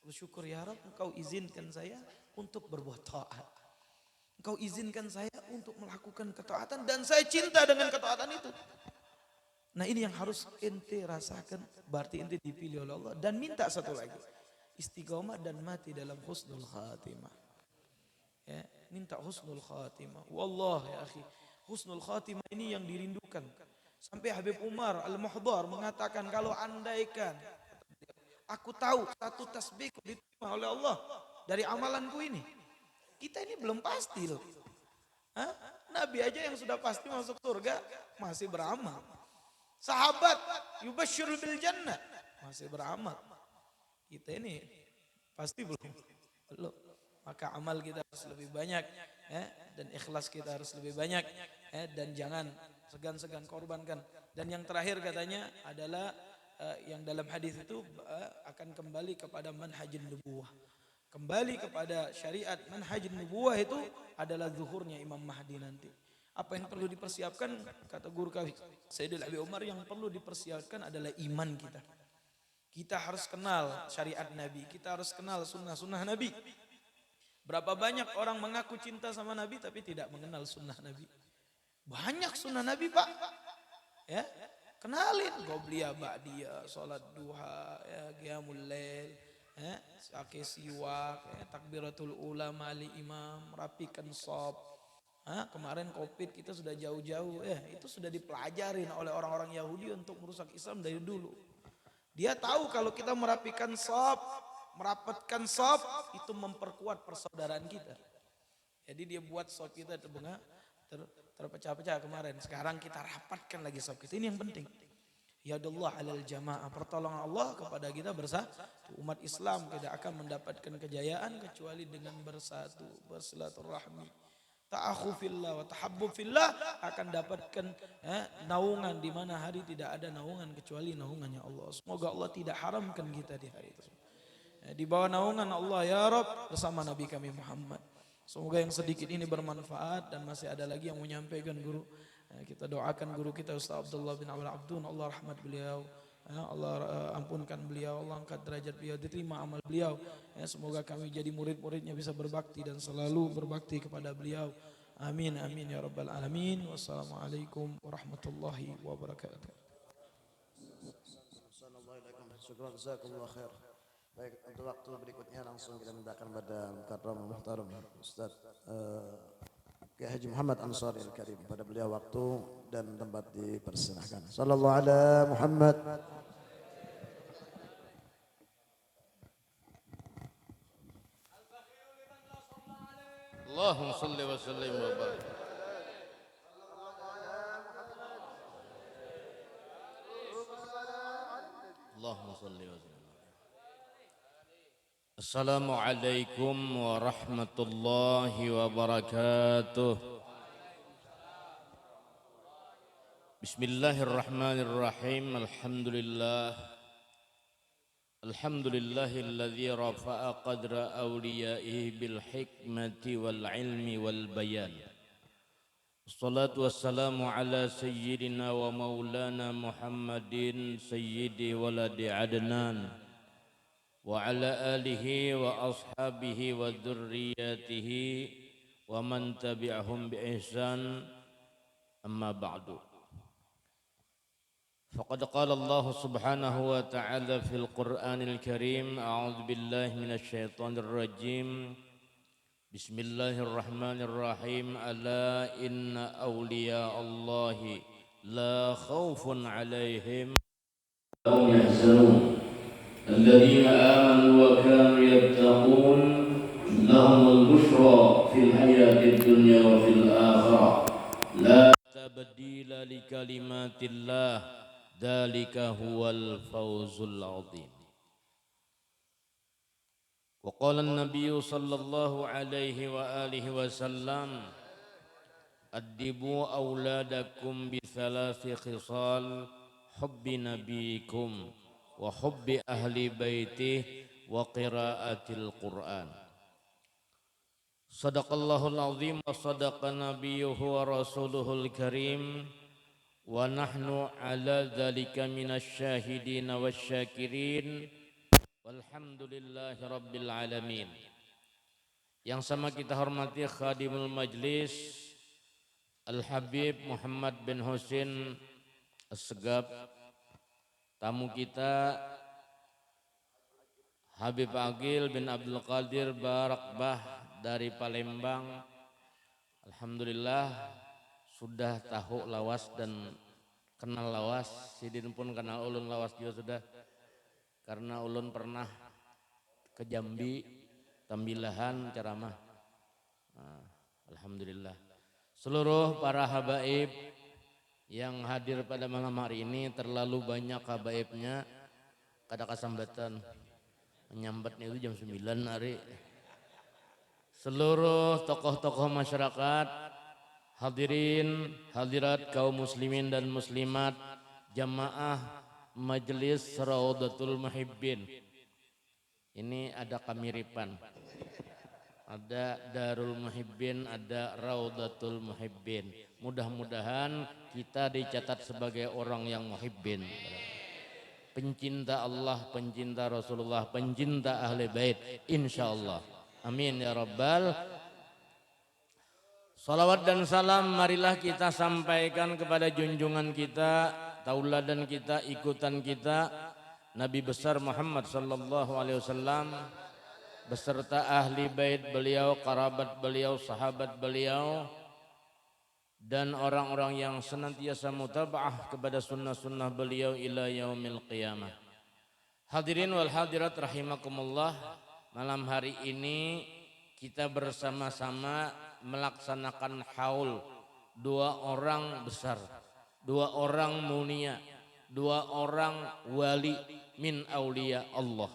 Bersyukur ya Rabb, Engkau izinkan saya untuk berbuat taat. Engkau izinkan saya untuk melakukan ketaatan dan saya cinta dengan ketaatan itu. Nah, ini yang harus ente rasakan, berarti ente dipilih oleh Allah. Dan minta satu lagi, istiqomah dan mati dalam husnul khatimah. Ya, minta husnul khatimah. Wallah ya akhi, husnul khatimah ini yang dirindukan. Sampai Habib Umar Al-Muhdar mengatakan, kalau andaikan aku tahu satu tasbih diterima oleh Allah dari amalanku ini, kita ini belum pasti loh. Nabi aja yang sudah pasti masuk surga masih beramal. Sahabat yubasyirul bil jannah masih beramal. Kita ini pasti belum. Maka amal kita harus lebih banyak, dan ikhlas kita harus lebih banyak, dan jangan segan-segan korbankan. Dan yang terakhir katanya adalah yang dalam hadis itu akan kembali kepada manhajin nubuwah. Kembali kepada syariat manhajin nubuwah itu adalah zuhurnya Imam Mahdi nanti. Apa yang perlu dipersiapkan, kata guru kami Sayyidul Abi Umar, yang perlu dipersiapkan adalah iman kita. Kita harus kenal syariat Nabi, kita harus kenal sunnah-sunnah Nabi. Berapa banyak orang mengaku cinta sama Nabi tapi tidak mengenal sunnah Nabi. Banyak sunnah Nabi Pak. Ya, kenalin qobliyah ba'diyah, salat duha, qiyamul lail, pakai siwak, takbiratul ula mali imam, rapikan shaf. Kemarin Covid kita sudah jauh-jauh, itu sudah dipelajarin oleh orang-orang Yahudi untuk merusak Islam dari dulu. Dia tahu kalau kita merapikan shaf, merapatkan shaf itu memperkuat persaudaraan kita. Jadi dia buat shaf kita terpecah-pecah kemarin. Sekarang kita rapatkan lagi shaf kita. Ini yang penting. Yadullah alal jamaah, pertolongan Allah kepada kita bersatu. Umat Islam tidak akan mendapatkan kejayaan kecuali dengan bersatu, bersilaturahmi. Ta'akhu fillah wa tahabbub fillah, akan dapatkan naungan di mana hari tidak ada naungan kecuali naungannya Allah. Semoga Allah tidak haramkan kita di hari itu. Di bawah naungan Allah ya Rabb bersama Nabi kami Muhammad. Semoga yang sedikit ini bermanfaat dan masih ada lagi yang mau menyampaikan guru. Kita doakan guru kita Ustaz Abdullah bin Awal Abdun, Allah rahmat beliau. Allah ampunkan beliau, Allah angkat derajat beliau, diterima amal beliau. Semoga kami jadi murid-muridnya bisa berbakti dan selalu berbakti kepada beliau. Amin amin ya rabbal alamin. Wassalamualaikum warahmatullahi wabarakatuh. Syukran, jazakumullah khair. Baik, untuk waktu berikutnya langsung kita mintakan pada Mukarram Muhtaram Ustaz Kiai Haji Muhammad Ansari Al-Karim, pada beliau waktu dan tempat dipersilahkan. Sallallahu ala Muhammad. Allahumma salli wa sallim wa barik. Allahumma salli wa sallim. Assalamualaikum warahmatullahi wabarakatuh. Bismillahirrahmanirrahim. Alhamdulillahilladzi rafa'a qadra awliyaihi bil hikmati wal ilmi wal bayan. Wassalatu wassalamu ala sayyidina wa maulana Muhammadin sayyidi waladi Adnan wa ala alihi wa ashabihi wa dzurriyyatihi wa man tabi'ahum bi ihsan, amma ba'du. Faqad qala Allah subhanahu wa ta'ala fil Qur'anil Karim, a'udzu billahi minasy syaithanir rajim. Bismillahirrahmanirrahim. Ala inna awliya Allahi la khawfun 'alaihim wa hum yahzanun. الذين آمنوا وكانوا يتقون لهم البشرى في الحياة الدنيا وفي الآخرة لا تبديل لكلمات الله ذلك هو الفوز العظيم. وقال النبي صلى الله عليه وآله وسلم أدبوا أولادكم بثلاث خصال حب نبيكم wa hubbi ahli baitih wa qiraatil Qur'an. Sadaqallahul azim wa sadaqa nabiyyuhu wa rasuluhul karim wa nahnu ala dzalika minasy syahidin wasyakirin walhamdulillahi rabbil alamin. Yang sama kita hormati khadimul majlis Al-Habib Muhammad bin Husin As-Segaf, tamu kita Habib Agil bin Abdul Qadir Barakbah dari Palembang. Alhamdulillah sudah tahu lawas dan kenal lawas. Sidin pun kenal ulun lawas juga sudah. Karena ulun pernah ke Jambi, Tambilahan ceramah. Alhamdulillah. Seluruh para habaib yang hadir pada malam hari ini, terlalu banyak habaibnya, kada kasambatan menyambatnya itu jam 9 hari. Seluruh tokoh-tokoh masyarakat, hadirin, hadirat kaum muslimin dan muslimat, jamaah majelis Raudatul Muhibbin. Ini ada kemiripan. Ada Darul Muhibbin, ada Raudatul Muhibbin. Mudah-mudahan kita dicatat sebagai orang yang muhibbin. Pencinta Allah, pencinta Rasulullah, pencinta Ahli Bait, insyaallah. Amin ya Rabbal. Salawat dan salam marilah kita sampaikan kepada junjungan kita, tauladan kita, ikutan kita, Nabi besar Muhammad sallallahu alaihi wasallam beserta ahli bait beliau, kerabat beliau, sahabat beliau, dan orang-orang yang senantiasa mutaba'ah kepada sunnah-sunnah beliau ila yaumil qiyamah. Hadirin wal hadirat rahimakumullah, malam hari ini kita bersama-sama melaksanakan haul dua orang besar, dua orang mulia, dua orang wali min aulia Allah,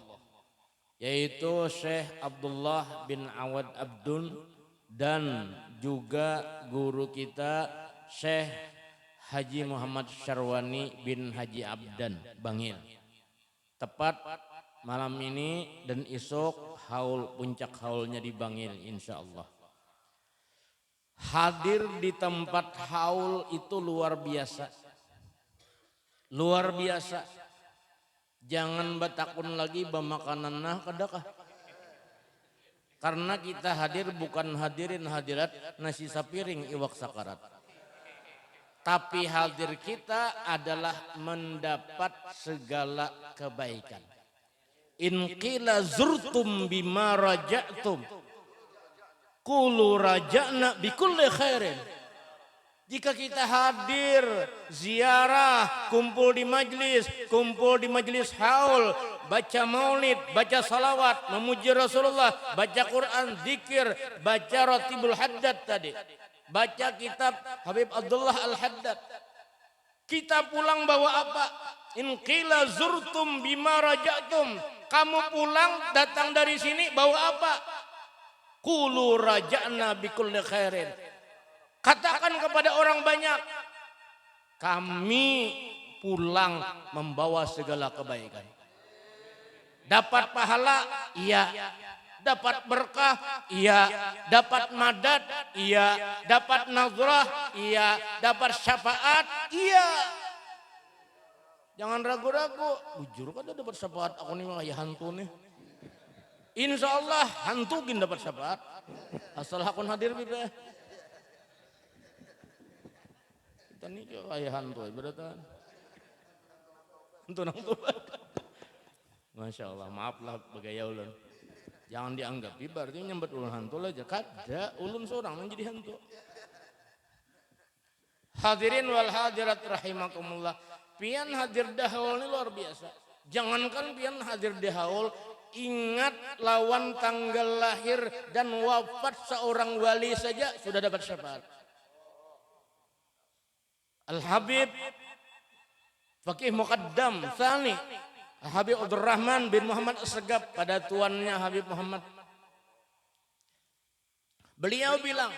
yaitu Syekh Abdullah bin Awad Abdun dan juga guru kita Syekh Haji Muhammad Syarwani bin Haji Abdan Bangil. Tepat malam ini dan esok haul puncak haulnya di Bangil insya Allah. Hadir di tempat haul itu luar biasa. Luar biasa. Jangan batakun lagi bemakanan nah kadakah. Karena kita hadir bukan hadirin hadirat nasi sapiring iwak sakarat. Tapi hadir kita adalah mendapat segala kebaikan. In qila zurtum bima raja'tum qulu raja'na bikulli khairin. Jika kita hadir, ziarah, kumpul di majlis haul, baca maulid, baca salawat, memuji Rasulullah, baca Quran, zikir, baca Ratibul Haddad tadi, baca kitab Habib Abdullah Al-Haddad. Kita pulang bawa apa? In qila zurtum bima raja'tum. Kamu pulang datang dari sini bawa apa? Qulu raja'na bikulli khairin. Katakan kepada orang banyak, kami pulang membawa segala kebaikan. Dapat pahala, iya. Dapat berkah, iya. Dapat madad, iya. Dapat nazrah, iya. Dapat syafaat, iya. Jangan ragu-ragu. Bujur kan dapat syafaat, aku nih malah ya hantu nih. Insya Allah hantu gin dapat syafaat. Asal hakun hadir bibe. Kita nih kayak hantu beratan. Hantu nang tuh. Masya Allah, maaflah bagaya ulun. Jangan dianggap berarti nyembet ulun hantu aja. Kada ulun seorang yang jadi hantu. Hadirin wal hadirat rahimakumullah. Pian hadir dahaul ini luar biasa. Jangankan pian hadir dahaul, ingat lawan tanggal lahir dan wafat seorang wali saja sudah dapat syafaat. Al-Habib Fakih Muqaddam Tsani Habib Abdurrahman bin Muhammad As-Segaf pada tuannya Habib Muhammad. Beliau bilang,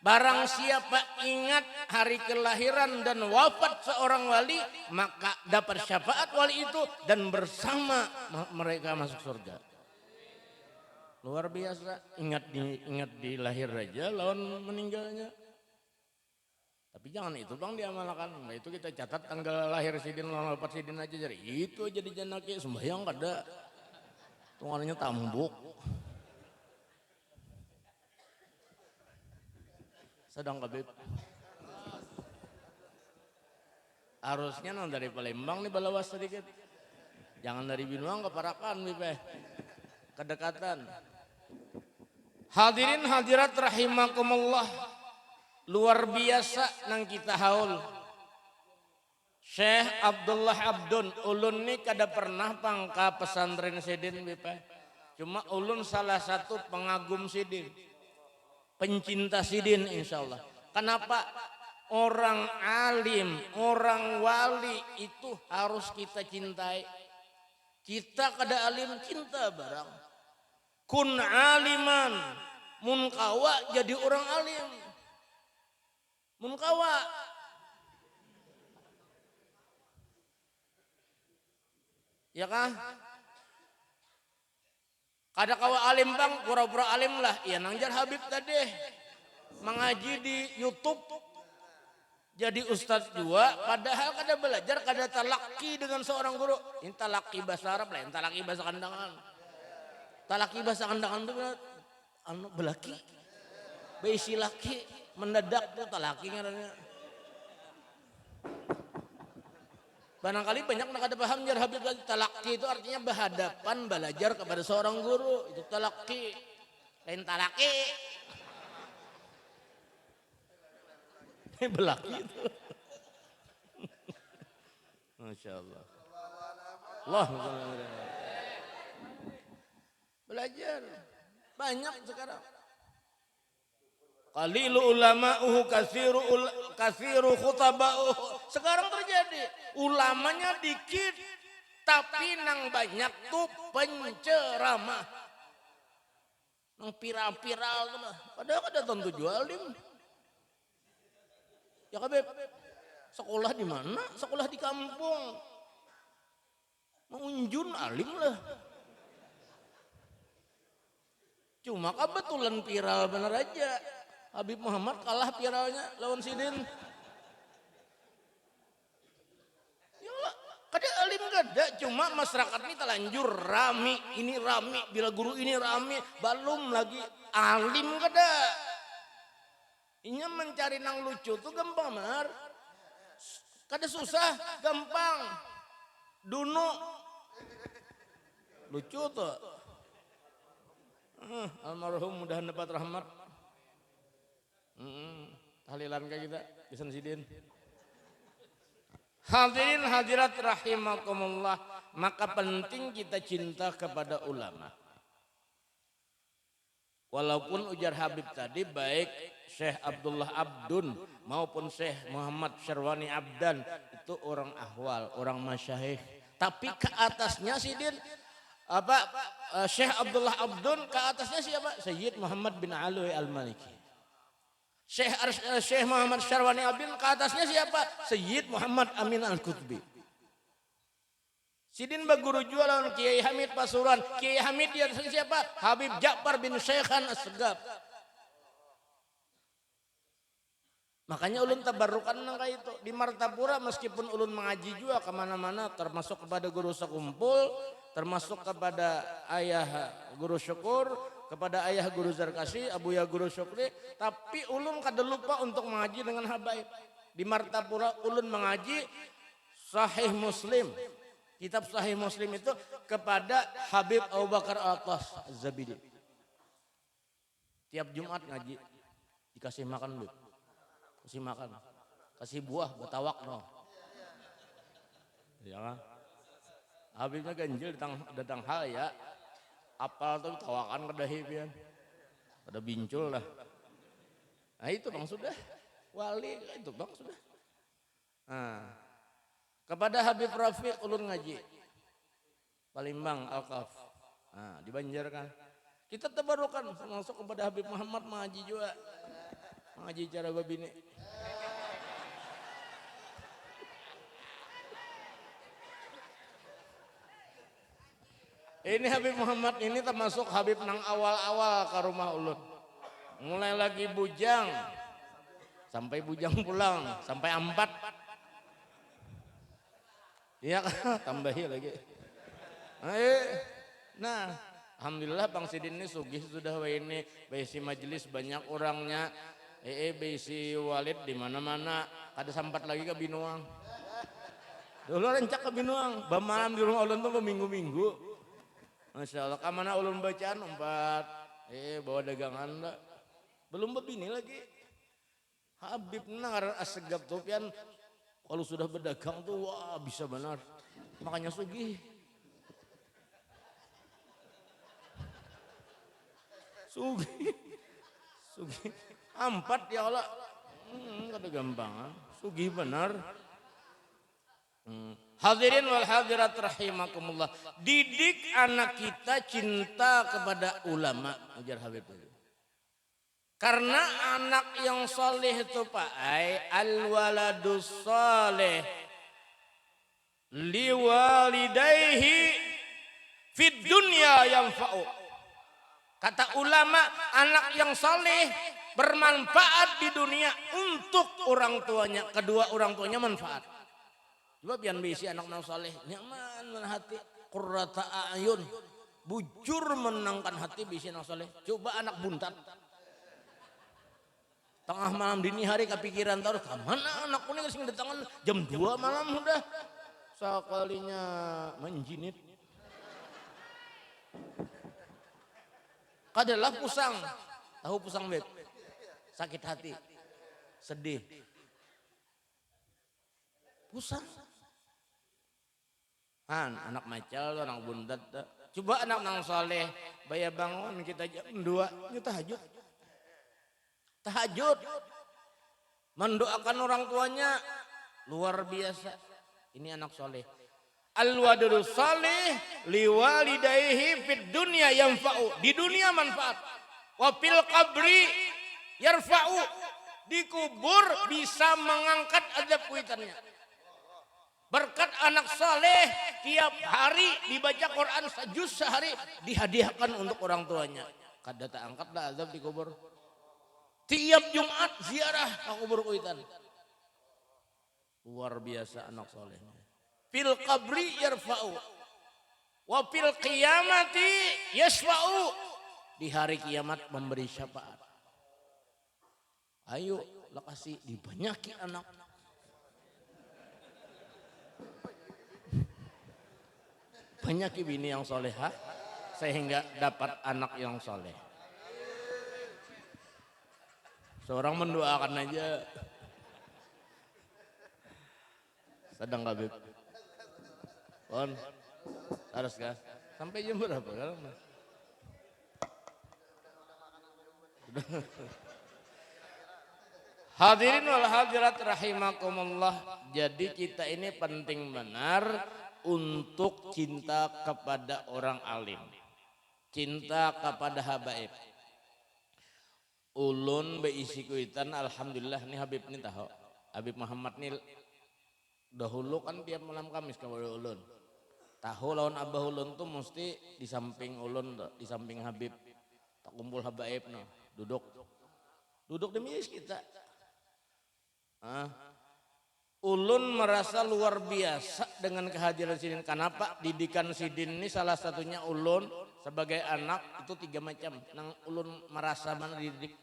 barang siapa ingat hari kelahiran dan wafat seorang wali, maka dapat syafaat wali itu dan bersama mereka masuk surga. Luar biasa, ingat di lahir aja lawan meninggalnya. Tapi jangan itu bang diamalkan. Nah, itu kita catat tanggal lahir sidin lawan wafat sidin aja jadi itu aja di janaki sembahyang kada. Tungannya tambuk. Sedang kabib. Harusnya non dari Palembang nih balawas sedikit. Jangan dari Binuang ke Parakan bibe. Kedekatan. Hadirin hadirat rahimakumullah. Luar biasa nang kita haul. Syekh Abdullah Abdun ulun ni kada pernah pangka pesantren sidin bibe. Cuma ulun salah satu pengagum sidin. Pencinta sidin insyaallah. Kenapa? Orang alim, orang wali itu harus kita cintai. Kita kada alim cinta barang. Kun aliman, mun kawa jadi orang alim. Mun kawa. Ya kah? Kada kawa alim bang, pura-pura alim lah. Ya nangjar Habib tadi. Mengaji di YouTube. Jadi ustadz juga, padahal kada belajar, kada talaki dengan seorang guru. Ini talaki bahasa Arab lah, ini talaki bahasa kandangan. Talaki bahasa kandangan itu belaki. Beisi laki, mendadak tuh talaki ngarannya. Barangkali banyak yang kada paham jar Habib tadi. Talaki itu artinya berhadapan, belajar kepada seorang guru. Itu talaki, lain talaki. Ini belaki itu. Masya Allah. Allah belajar banyak sekarang. Qalilu ulama'uhu kathiru khutaba'uhu. Sekarang terjadi ulamanya dikit tapi nang banyak tuh penceramah. Nang viral-viral tuh mah. Padahal ada tentu jual dim. Ya kabeh. Sekolah di mana? Sekolah di kampung. Mengunjun alim lah. Cuma kebetulan viral bener aja. Habib Muhammad kalah viralnya lawan Sidin. Ya kada alim kada, cuma masyarakat ini telanjur rami, ini rami, bila guru ini rami, belum lagi alim kada. Inya mencari nang lucu tuh gampang mar. Kada susah, gampang. Duno lucu tuh. Almarhum mudah dapat rahmat. Tahlilan kayak kita bisa Sidin. Hadirin hadirat rahimakumullah, maka penting kita cinta kepada ulama. Walaupun ujar Habib tadi baik Syekh Abdullah Abdun maupun Syekh Muhammad Syarwani Abdan itu orang ahwal, orang masyayikh. Tapi ke atasnya Sidin Syekh Abdullah Abdun, ke atasnya siapa? Sayyid Muhammad bin Alwi Al-Maliki. Syekh Muhammad Syarwani Abdin, ke atasnya siapa? Sayyid Muhammad Amin Al-Qutbi. Sidin baguru jualan Kiai Hamid Pasuruan. Kiai Hamid dia siapa? Habib Ja'far bin Syekhan As-Segaf. Makanya ulun tabarrukan nang kayak itu. Di Martapura meskipun ulun mengaji juga kemana-mana, termasuk kepada guru sekumpul, termasuk kepada ayah guru Syukur, kepada ayah guru Zarkasi, Abuya guru Syukri, tapi ulun kada lupa untuk mengaji dengan habaib. Di Martapura ulun mengaji Sahih Muslim. Kitab Sahih Muslim itu kepada Habib Abu Bakar Al-Atas Az-Zabidi. Tiap Jumat ngaji, dikasih makan Bib. Kasih makan, kasih buah betawak no. Ya kan? Habibnya ganjil datang hal ya. Apal tuh tawakan kada hibian. Kada bincul lah. Nah itu bang sudah. Wali itu bang sudah. Nah, kepada Habib Rafiq ulun ngaji. Palembang Al-Qaf. Nah, dibanjarkan. Kita tabarukan langsung kepada Habib Muhammad mengaji juga. Mengaji cara babine. Ini Habib Muhammad ini termasuk Habib nang awal-awal ke rumah ulun. Mulai lagi bujang, sampai bujang pulang, sampai 4. Iya kan, tambahi lagi. Nah, alhamdulillah Bang Sidin ini sugih sudah ini, besi majelis banyak orangnya, besi Walid di mana-mana, kada sempat lagi ke Binuang. Dulu rencak ke Binuang, bamalam di rumah ulun tuh minggu-minggu. Masya Allah, kamana ulun bacaan 4, bawa dagangan lah. Belum begini lagi. Habib nang As-Segaf tuh pian kalau sudah berdagang tuh wah bisa benar. Makanya sugih. Sugih. 4 ya Allah. Kada gampang. Sugih benar. Hadirin wal hadirat rahimakumullah. Didik anak kita cinta kepada ulama, ujar Habib. Karena anak yang soleh itu Pak al-waladus soleh liwalidayhi fid dunya yanfa'u. Kata ulama, anak yang soleh bermanfaat di dunia untuk orang tuanya, kedua orang tuanya manfaat. Coba pian bisi anak nang saleh nyaman hati, qurrata ayun, bujur menangkan hati bisi nang saleh. Coba anak buntat tengah malam dini hari kepikiran taruh kemana anakku ini sing datangan jam 2 malam udah sekalinya menjinit. Kadalah pusang, tahu pusang beb, sakit hati, sedih, pusang. Anak macal, anak bundat. Coba anak nang soleh, bayar bangun kita jam 2 kita tahajud. tahajud, mendoakan orang tuanya, luar biasa. Ini anak soleh. Al-wadul salih liwalidayhi fid dunya yanfa'u. Di dunia manfaat. Wa fil qabri yarfa'u. Di kubur bisa mengangkat azab kuitannya. Berkat anak soleh tiap hari dibaca Quran sejuz sehari dihadiahkan untuk orang tuanya. Kada tak angkatlah azab di kubur. Tiap Jumat ziarah ke kubur kuitan. Luar biasa anak solehnya. Fil qabri yarfa'u wa fil qiyamati yasfa'u. Di hari kiamat memberi syafaat. Ayo kasih dibanyaki anak. Banyaki bini yang solehah sehingga dapat anak yang soleh. Seorang mendoakan aja. Sedang Habib. Pon, harus gas. Sampai jam berapa kan? Hadirin wal hadirat rahimakumullah. Jadi kita ini penting benar untuk cinta kepada orang alim. Cinta kepada habaib. Ulun beisi kuitan alhamdulillah nih Habib nih tahu. Habib Muhammad nih dahulu kan tiap malam Kamis kepada ulun. Tahu lawan abah ulun tuh mesti di samping ulun, di samping Habib. Tak kumpul habaib no. Duduk di meja kita. Ulun merasa luar biasa dengan kehadiran Sidin. Kenapa? Didikan Sidin ini salah satunya ulun sebagai anak itu 3 macam. Nang ulun merasa mana dididik.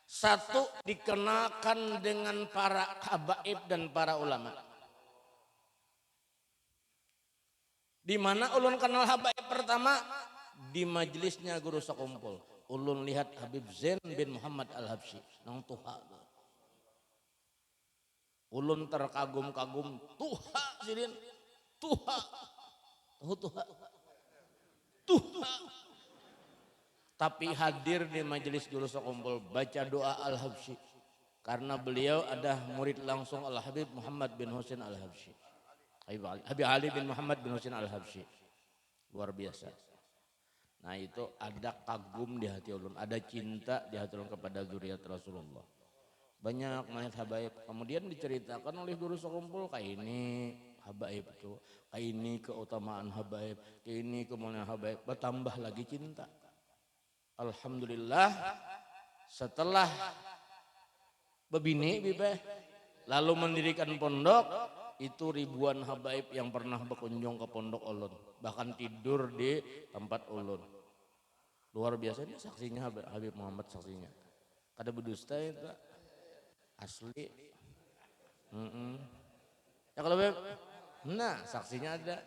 Satu, dikenakan dengan para habaib dan para ulama. Di mana ulun kenal habaib pertama di majelisnya guru sekumpul. Ulun lihat Habib Zain bin Muhammad Al-Habsyi nang tuha. Ulun terkagum-kagum, tuha Sidin, tuha. Tapi hadir di majelis guru sekumpul baca doa Al-Habsyi. Karena beliau ada murid langsung Al-Habib Muhammad bin Husain Al-Habsyi. Habib Ali bin Muhammad bin Husain Al-Habsyi. Luar biasa. Nah itu ada kagum di hati ulun, ada cinta di hati ulun kepada zuriat Rasulullah. Banyak mayat habaib. Kemudian diceritakan oleh guru sekumpul kayak ini habaib itu, kayak ini keutamaan habaib, kayak ini kemuliaan habaib. Bertambah lagi cinta. Alhamdulillah setelah bebini bibe, lalu mendirikan pondok, itu ribuan habaib yang pernah berkunjung ke pondok ulun, bahkan tidur di tempat ulun. Luar biasa ini saksinya Habib Muhammad saksinya. Kada berdusta itu asli. Ya kalau Habib, nah saksinya ada.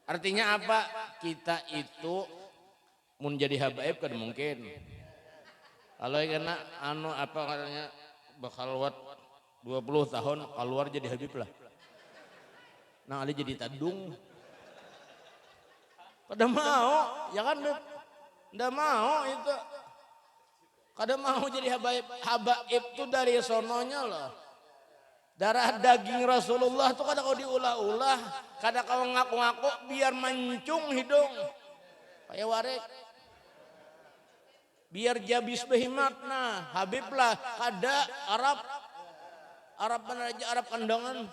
Artinya apa? Kita itu menjadi habaib kan mungkin. Kalau kena apa katanya bakhalwat 20 tahun keluar jadi habib lah. Nah ali jadi tadung. Kada mau, ya kan Beb? Nggak mau itu. Kada mau jadi habaib. Habaib itu dari sononya loh. Darah daging Rasulullah tuh kada kau diulah-ulah. Kada kau ngaku-ngaku biar mancung hidung. Kayak warek. Biar jabis behimat nah. Habib lah. Kada Arab mana aja Arab kandangan.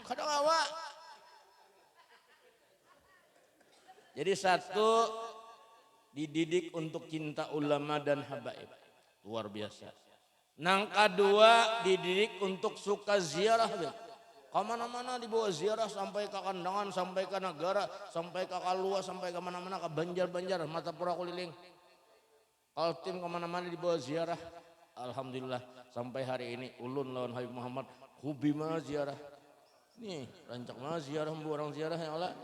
Kada kawa. Jadi satu dididik untuk cinta ulama dan habaib. Luar biasa. Nang kedua dididik untuk suka ziarah. Kemana-mana dibawa ziarah sampai ke kandangan, sampai ke negara, sampai ke Kalua, sampai ke mana-mana ke Banjar-Banjar, Matapura Kuliling. Kaltim kemana-mana dibawa ziarah. Alhamdulillah sampai hari ini ulun lawan Habib Muhammad hubi mah ziarah. Nih rancak mah ziarah bu orang ziarah ya Allah.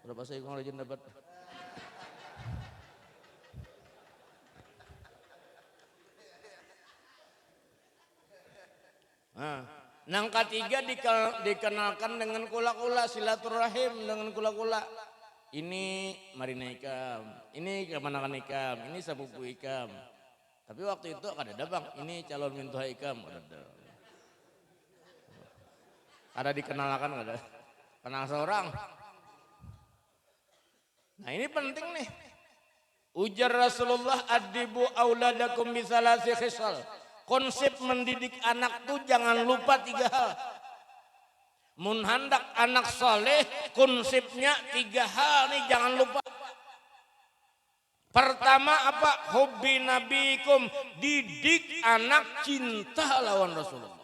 Berapa saya kurang rajin dapat. Nah, nang ketiga dikenalkan dengan kula-kula silaturahim dengan kula-kula. ini Marina Ikam, ini Kemanakan Ikam, ini Sapupu Ikam. Tapi waktu itu ada bang, ini calon mintuha Ikam. Ada dikenalkan ada, kenal seorang. Nah ini penting nih. Ujar Rasulullah adibu auladakum bisalasi khisal. Konsep mendidik anak tuh jangan lupa 3 hal. Mun handak anak soleh konsepnya 3 hal nih jangan lupa. Pertama apa? Hobi nabikum, didik anak cinta lawan Rasulullah.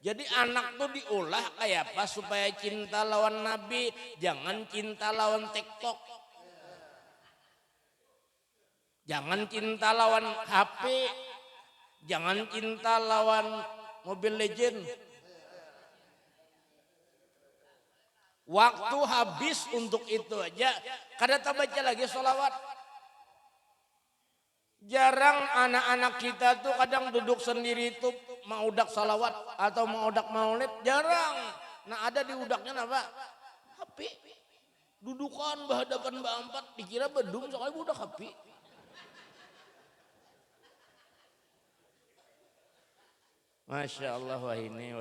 Jadi anak tuh diolah kayak apa supaya cinta lawan Nabi, jangan cinta lawan TikTok. Jangan cinta lawan HP, jangan cinta lawan Mobile Legend. Waktu habis untuk itu aja, kada baca lagi sholawat. Jarang anak-anak kita tuh kadang duduk sendiri tuh mau udak salawat atau mau udak maulid, jarang. Nah ada di udaknya apa? HP. Dudukan berhadapan Mbak 4 dikira bedum soalnya budak HP. Masya Allah wah ini.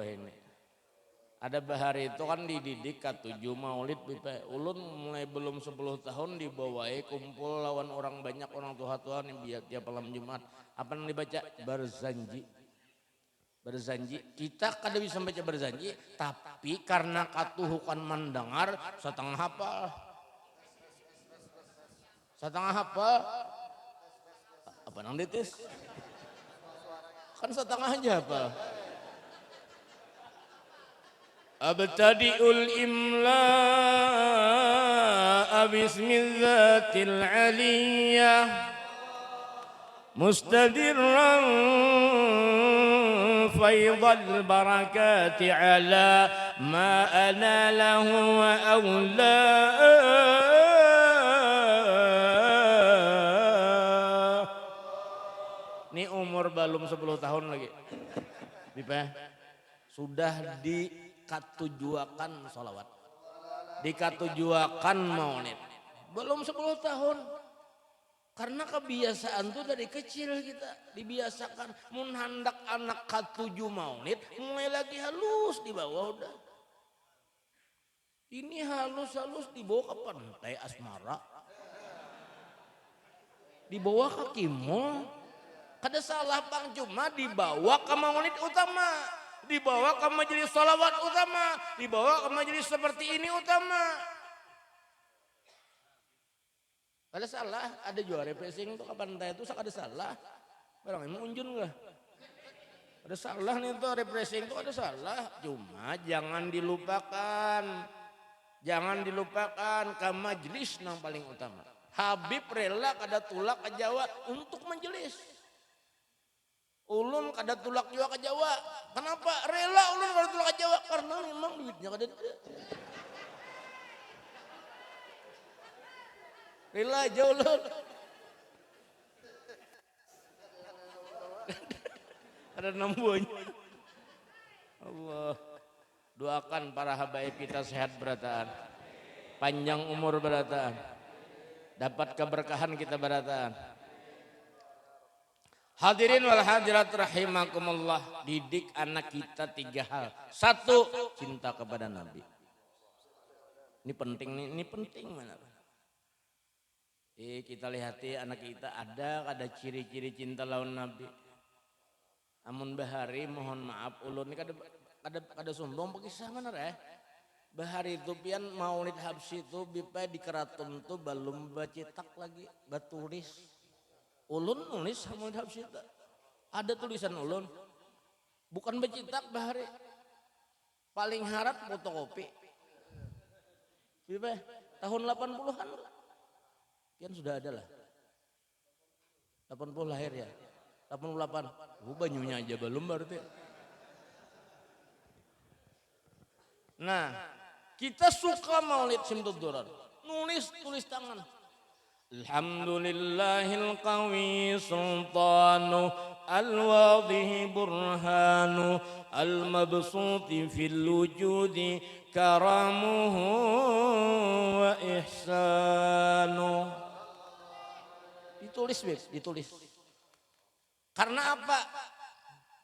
Ada bahari itu kan dididik ke-7 maulid bipa. Ulun mulai belum 10 tahun dibawai kumpul lawan orang banyak orang tua-tua nih tiap malam Jumat. Apa yang dibaca? Berzanji. Kita kada bisa baca berzanji, tapi karena katuhukan mendengar setengah hafal. Apa nang ditis? Kan setengah aja apa? Abtadi'ul imla bismillatil aliyah mustadirran faidal barakati ala ma ana lahu wa awla. Ini umur belum 10 tahun lagi. Bipa, sudah dikatujuakan sholawat. Dikatujuakan maulid. Belum 10 tahun. Karena kebiasaan tuh dari kecil kita dibiasakan. Mun handak anak ke-7 maulid, mulai lagi halus di bawah udah. Ini halus-halus dibawa ke pantai asmara. Dibawa ke Kimul. Kada salah bang, cuma dibawa ke maulid utama, dibawa ke majelis sholawat utama, dibawa ke majelis seperti ini utama. Kada salah, ada juga refreshing tuh ke pantai itu kada salah. Barang ini unjun gak? Ada salah nih tuh refreshing tuh ada salah, cuma jangan dilupakan ke majelis yang paling utama. Habib rela kada tulak ke Jawa untuk majelis. Ulun kada tulak juga ke Jawa. Kenapa? Rela ulun kada tulak ke Jawa karena memang duitnya kada ada. Rela aja ulun. Ada nambuhnya. Allah. Doakan para habaib kita sehat berataan. Panjang umur berataan. Dapat keberkahan kita berataan. Hadirin wal hadirat rahimakumullah, didik anak kita 3 hal. 1, cinta kepada Nabi. Ini penting mana? Kita lihati anak kita ada ciri-ciri cinta lawan Nabi. Amun bahari mohon maaf ulun ini kada sombong pakisah mana Bahari itu pian maulid habsi itu bipa di keraton tuh belum bacetak lagi, batulis. Ulun nulis maulid habsi itu. Ada tulisan ulun. Bukan bacetak bahari. Paling harap fotokopi. Bipa tahun 80-an. Pian sudah ada lah. 80 lahir ya. 88. Banyunya aja belum berarti. Nah, kita suka maulid Simtud Durar. Tulis tangan. Alhamdulillahil qawi sultanu al-wadhihi burhanu al-mabsuti fil wujudi karamuhu ihsanu. Ditulis, Beb, ditulis. Karena apa?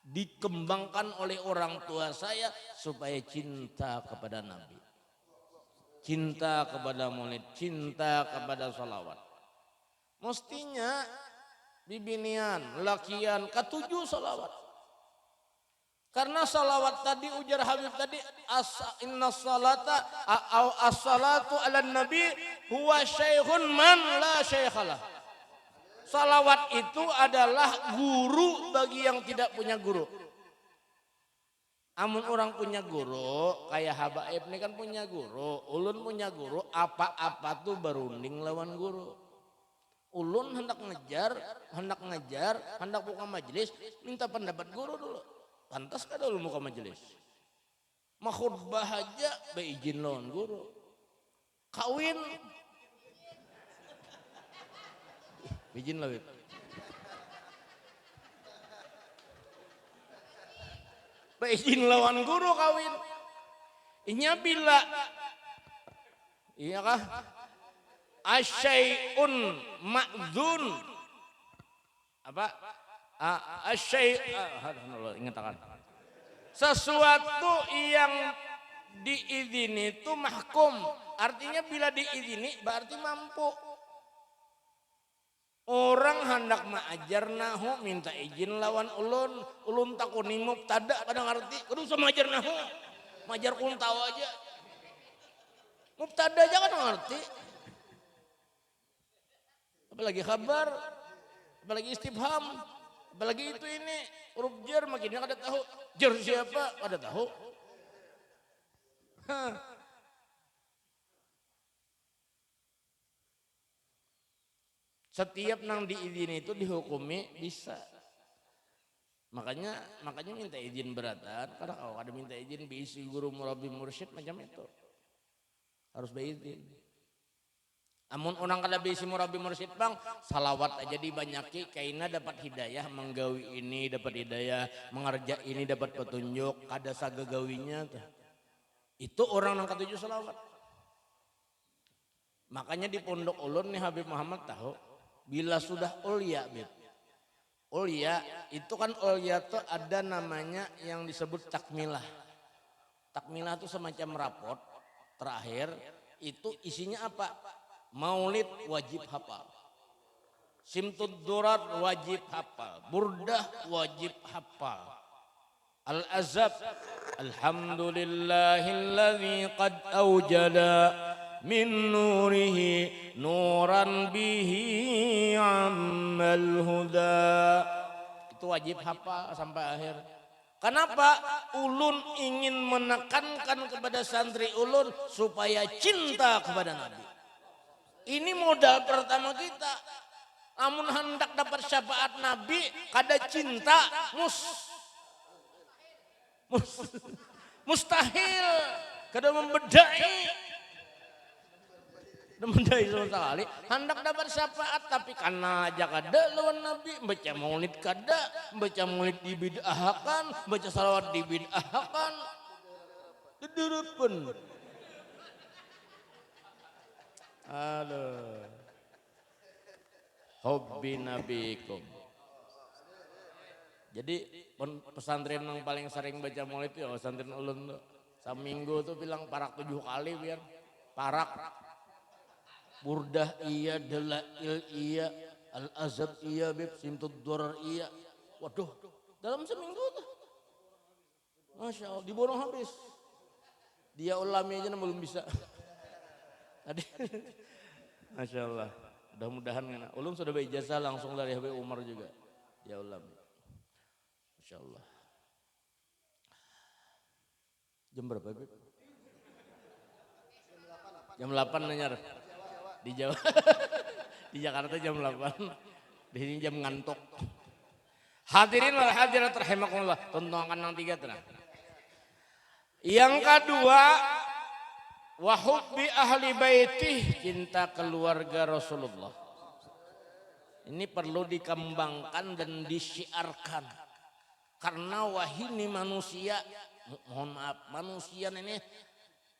Dikembangkan oleh orang tua saya supaya cinta kepada Nabi. Cinta kepada maulid, cinta kepada salawat. Mestinya bibinian, lakian, ketujuh salawat. Karena salawat tadi ujar Habib tadi inna salata as-salatu ala nabi huwa syekhun man la syekhalah. Salawat itu adalah guru bagi yang tidak punya guru. Amun orang punya guru, kayak Habaib ini kan punya guru, ulun punya guru, apa-apa tuh berunding lawan guru. Ulun hendak ngejar, hendak buka majelis, minta pendapat guru dulu. Pantas kan dulu muka majelis. Mah khutbah aja beizin lawan guru. Kawin izin lah, Beb. Beizin lawan guru kawin. Inya bila iya kah? Asyai'un ma'dzun. Apa? Ingatkan. Sesuatu yang diizini itu mahkum. Artinya bila diizini berarti mampu. Orang hendak mengajar nahu minta izin lawan ulun takuni mubtada kadang ngerti. Kudu sama ajar nahu. Majar kun tahu aja. Mubtada aja kan ngerti. Apalagi kabar, apalagi istifham, apalagi itu ini huruf jar makinnya kada tahu. Jar siapa? Kada tahu. Setiap nang diizin itu dihukumi bisa. Makanya minta izin beratan. Karena kalau ada minta izin biisi guru murabi mursyid macam itu. Harus beizin. Amun orang kada bisi murabi mursyid bang, salawat aja dibanyaki kaina dapat hidayah, menggawi ini dapat hidayah, mengerja ini dapat petunjuk, kada sagagawinya tuh. Itu orang yang ketujuh salawat. Makanya di pondok ulun nih Habib Muhammad tahu, bila sudah ulya, Bib. Ulya itu kan ulya tuh ada namanya yang disebut takmilah. Takmilah itu semacam raport terakhir, itu isinya apa? Maulid wajib hafal, Simtud Durar wajib hafal, Burdah wajib hafal, Al-Azab Alhamdulillahilladzi qad awjada min nurihi nuran bihi ammal huda. Itu wajib hafal sampai akhir. Kenapa? Ulun ingin menekankan kepada santri ulun supaya cinta kepada Nabi. Ini modal pertama kita. Namun hendak dapat syafaat Nabi, kada cinta mustahil. Kada membedai sama sekali. Hendak dapat syafaat tapi karena aja kada lawan Nabi, baca maulid kada, baca maulid dibid'ahkan, baca salawat dibid'ahkan. Dederepen. Aduh. Hobbi nabikum. Jadi pesantren yang paling sering baca maulid itu ya pesantren ulun tuh. Seminggu tuh bilang parak 7 kali biar parak. Burdah iya, Dalail iya, Al-Azab iya, Bib, Simtud Durar iya. Waduh, dalam seminggu tuh. Masya Allah, diborong habis. Dia ulami aja belum bisa. Tadi, Masya Allah, mudah-mudahan ulun sudah berijazah langsung dari Habib Umar juga. Ya ulami. Masya Allah. Jam berapa, Bib? Jam 8 nanyar. Di Jawa, di Jakarta jam 8, di sini jam ngantuk. Hadirin wal hadirat rahimakumullah, tontonkan yang 3 tenang. Yang kedua, wa hubbi ahli baitih, cinta keluarga Rasulullah. Ini perlu dikembangkan dan disiarkan. Karena wahini manusia, mohon maaf, manusia ini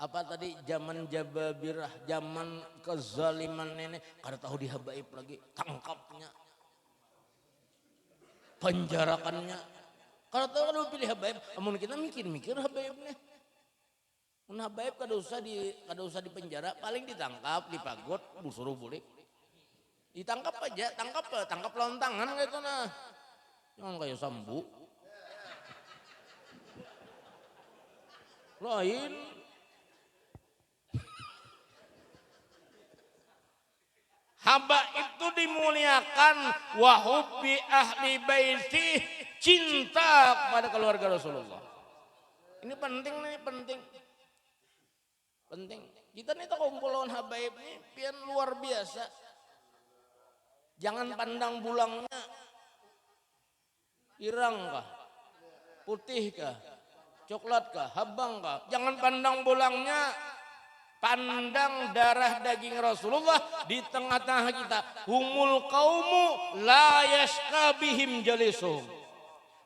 apa tadi zaman jababirah, zaman kezaliman nenek, kada tahu dihabaib lagi, tangkapnya, penjarakannya. Kada tahu kalau pilih habaib, amun kita mikir-mikir habaibnya. Mun habaib kada usah di penjara, paling ditangkap, dipagot, suruh bulik. Ditangkap aja, tangkap lawan tangan gitu nah. Jangan kayak sambu. Lain. Haba itu dimuliakan, wahubbi ahli baiti, cinta kepada keluarga Rasulullah. Ini penting nih, penting. Kita nih kumpul lawan habaib nih, pian luar biasa. Jangan pandang bulangnya, irang kah, putih kah, coklat kah, habang kah. Jangan pandang bulangnya, pandang darah daging Rasulullah di tengah-tengah kita. Humul qaumu la yashqa bihim jalisuhum.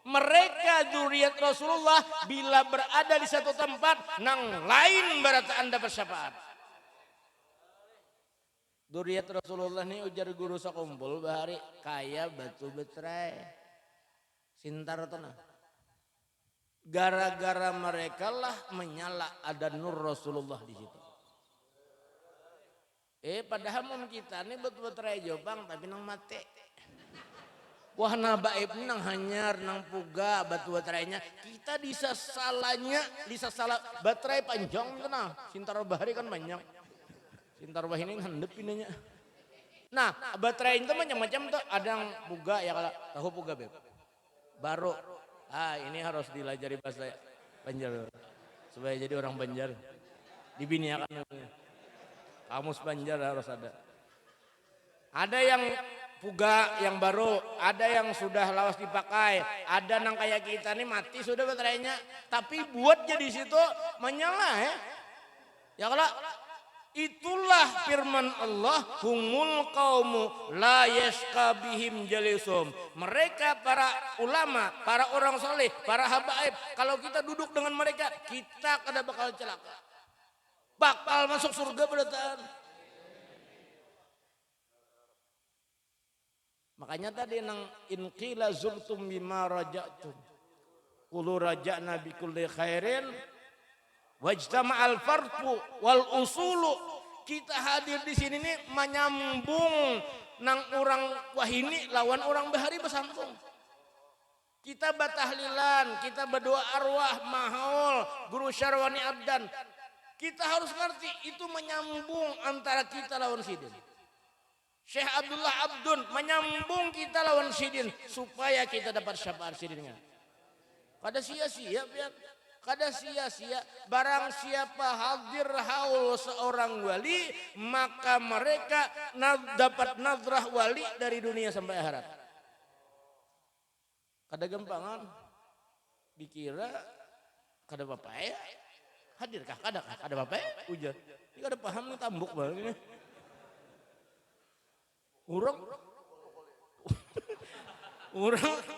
Mereka zuriat Rasulullah bila berada di satu tempat nang lain berata anda bersyafaat. Zuriat Rasulullah ini ujar guru sakumpul bahari kaya batu betrai sintar tanah. Gara-gara mereka lah menyala ada nur Rasulullah di situ. Padahal mun kita ini batu betrai jopang tapi nang mate. Wah nabaib nang hanyar nang puga batu baterainya kita bisa salah baterai panjang tenang sintar bahari kan panjang. Sintar bah ini handep ininya. Nah, baterai itu macam-macam tuh. Ada yang puga ya kalau tahu puga beb. Baru. Ini harus dilajari bahasa Banjar supaya jadi orang Banjar. Dibiniakan namanya. Kamus Banjar harus ada. Ada yang puga yang baru, ada yang sudah lawas dipakai, ada yang kayak kita nih mati sudah baterainya, tapi buat jadi situ menyala ya. Ya kalau itulah firman Allah, humul qaumu la yashqa bihim jalisum. Mereka para ulama, para orang soleh, para habaib. Kalau kita duduk dengan mereka, kita kada bakal celaka. Bakal masuk surga berataan. Makanya tadi nang inqila zurtum bima raja'tum. Qulu raja'na bi kulli khairin wajtama'al farqu wal usulu. Kita hadir di sini nih menyambung nang orang wahini lawan orang bahari bersambung. Kita batahlilan, kita berdoa arwah mahaul guru syarwani abdan. Kita harus ngerti itu menyambung antara kita lawan sidin. Syekh Abdullah Abdun menyambung kita lawan sidin supaya kita dapat syafaat sidinnya. Kada sia-sia biar kada sia-sia barang siapa hadir haul seorang wali maka mereka dapat nadrah wali dari dunia sampai akhirat. Kada gampangan dikira kada apa ya hadirkah kada apa ya ujar ini kada paham nih tambuk banget ini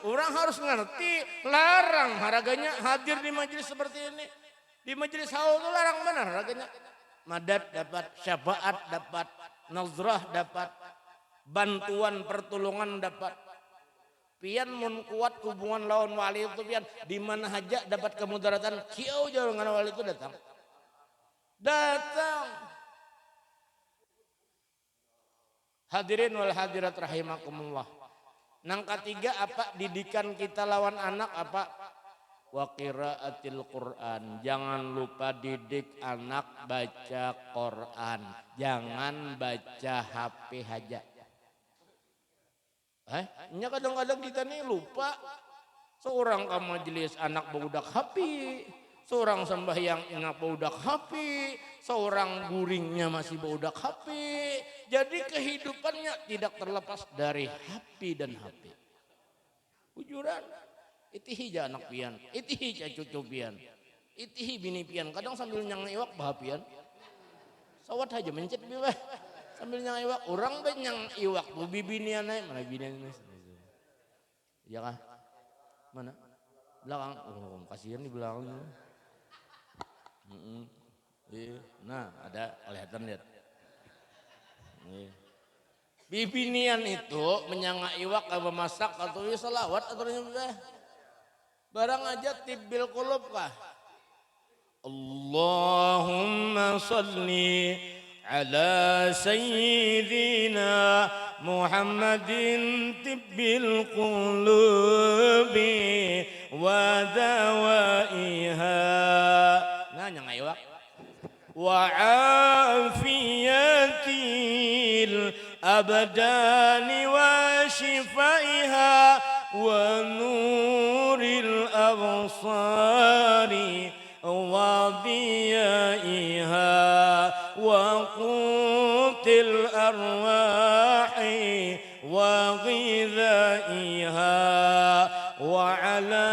Orang harus ngerti larang harganya hadir di majelis seperti ini. Di majelis haul itu larang benar harganya. Madad dapat, syafaat dapat, nazrah dapat, bantuan pertolongan dapat. Pian mun kuat hubungan lawan wali itu pian di mana aja dapat kemudaratan kiau jauh dengan wali itu datang. Hadirin wal hadirat rahimakumullah. Nang ketiga apa didikan kita lawan anak apa? Wa qiraatil Quran. Jangan lupa didik anak baca Quran. Jangan baca HP aja. Nya kadang-kadang kita nih lupa. Seorang ke majelis anak budak HP, seorang sembahyang anak budak HP, seorang guringnya masih budak HP. Jadi kehidupannya tidak terlepas dari HP dan HP. Ujuran, itihi ja anak pian, itihi ja cucu pian, itihi bini pian. Kadang sambil nyang iwak bah pian. Sawat aja mencet biwah. Sambil nyang iwak, orang benyang iwak bu bibinian naik mana binian ya kah? Mana? Belakang. Oh, kasihan di belakang. Nah, ada kelihatan lihat. Bibinian itu menyanga iwak atau memasak atau selawat atau nyembah. Barang aja tibbil qulub kah. Allahumma salli ala sayyidina Muhammadin tibbil qulubi wa dawaiha. Nah, nyanga iwak. Wa afiyatil abdani wa shifaiha wa nuril absari wa diyaiha wa qutil arwahi wa ghidhaiha wa ala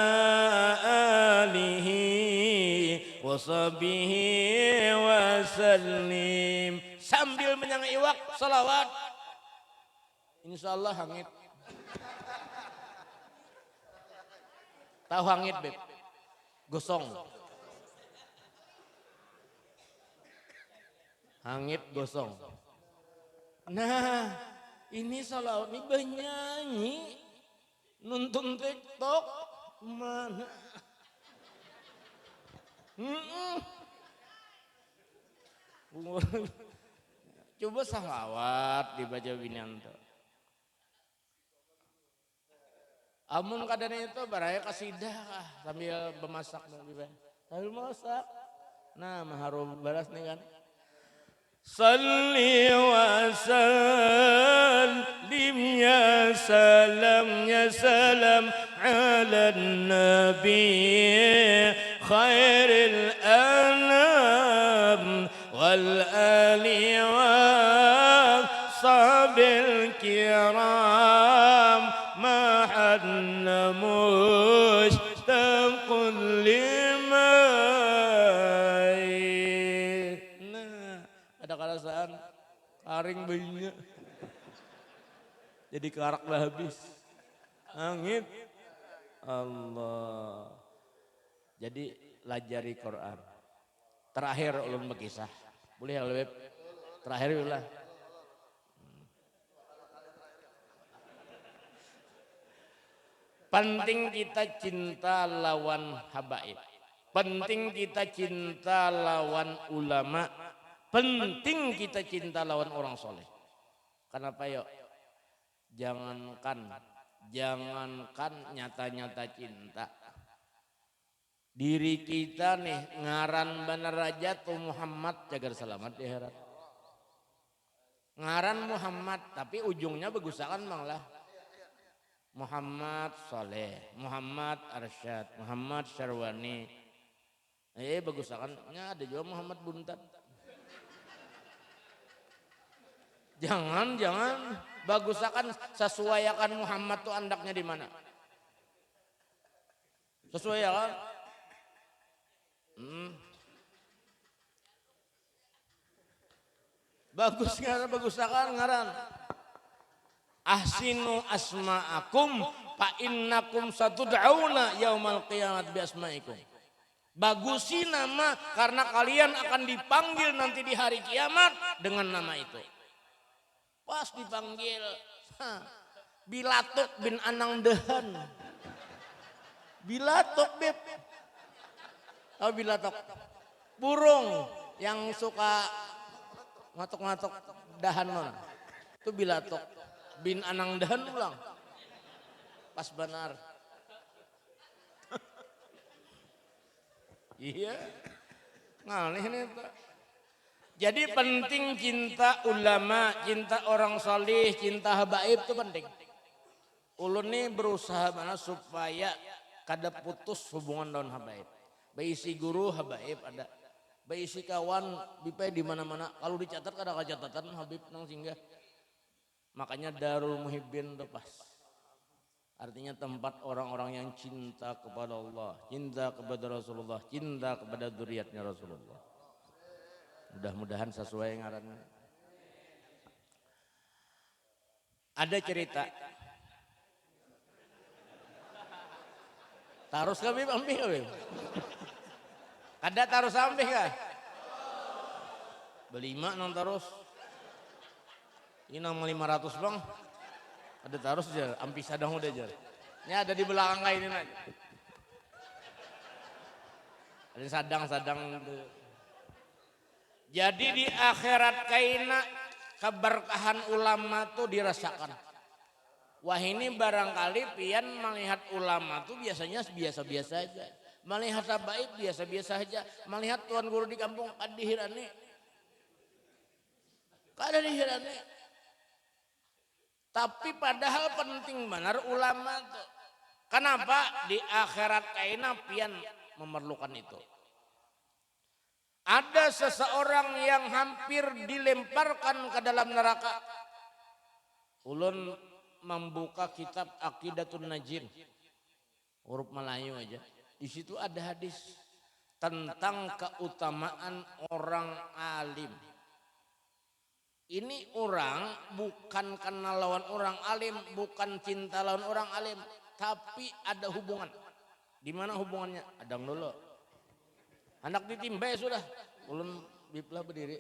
alihi wa sahbihi wa sallim. Sambil menyanga iwak salawat, insya Allah hangit. Tahu hangit beb? Gosong. Hangit gosong. Nah, ini salawat ini bernyanyi, nonton TikTok mana? Coba salawat dibaca Winanto. Amun kadang itu baraya kasidah kah sambil memasak sambil masak. Nah, maharum balas nih kan. Salli wa sallim ya salam ala nabi khairil anam wal ali wa sabil kiram mahanna mustaqul limai. Nah, ada kerasaan karing banyak jadi karak dah habis angin Allah. Jadi lajari Quran. Terakhir ulun berkisah. Boleh ya Web? Terakhir ulah. Penting kita cinta lawan habaib. Penting kita cinta lawan ulama. Penting kita cinta lawan orang soleh. Kenapa yuk? Jangankan nyata-nyata cinta. Diri kita nih ngaran bener aja tuh Muhammad jaga selamat di akhirat. Ngaran Muhammad tapi ujungnya bagusakan bang lah. Muhammad Soleh, Muhammad Arsyad, Muhammad Syarwani. Bagusakannya ada juga Muhammad Buntat. Jangan bagusakan sesuaikan Muhammad tuh andaknya di mana? Sesuaikan. Bagusakan ngaran. Ahsinu asma'akum fa innakum satud'auna yaumal qiyamat bi asma'ikum. Bagusi nama karena kalian akan dipanggil nanti di hari kiamat dengan nama itu. Pas dipanggil Bilatuk bin Anang Dehan. Bilatuk beb. Oh Bilatuk. Burung yang suka ngatok-ngatok dahan mana. Itu Bilatuk. Bin Anang Dehan ulang. Pas benar. Iya. Ngalih nih Pak. Jadi penting cinta ulama, cinta orang salih, cinta habaib itu penting. Ulun nih berusaha mana supaya kada putus hubungan dengan habaib. Baisi guru habaib ada. Baisi kawan bipai di mana-mana. Kalau dicatat kada kacatatan habib nang singgah. Makanya Darul Muhibbin itu pas. Artinya tempat orang-orang yang cinta kepada Allah, cinta kepada Rasulullah, cinta kepada dzurriyyatnya Rasulullah. Mudah-mudahan sesuai ngarannya. Ada cerita. Tarus kami ambil kami. Kada tarus ambil kah? Berlima nang terus. Ini nang 500 bang. Ada terus aja, ampi sadang udah aja. Ini ada di belakang kayak ini aja. Ada sadang-sadang. Jadi di akhirat kaina keberkahan ulama tuh dirasakan. Wah ini barangkali pian melihat ulama tuh biasanya biasa-biasa aja. Melihat habaib biasa-biasa aja. Melihat tuan guru di kampung kada dihirani. Kada dihirani. Tapi padahal penting benar ulama tuh. Kenapa? Di akhirat kaina pian memerlukan itu. Ada seseorang yang hampir dilemparkan ke dalam neraka. Ulun membuka kitab Aqidatun Najim, huruf Melayu aja. Di situ ada hadis tentang keutamaan orang alim. Ini orang bukan karena lawan orang alim, bukan cinta lawan orang alim, tapi ada hubungan. Di mana hubungannya? Adang dulu. Anak ditimbai sudah, ulun biplah berdiri.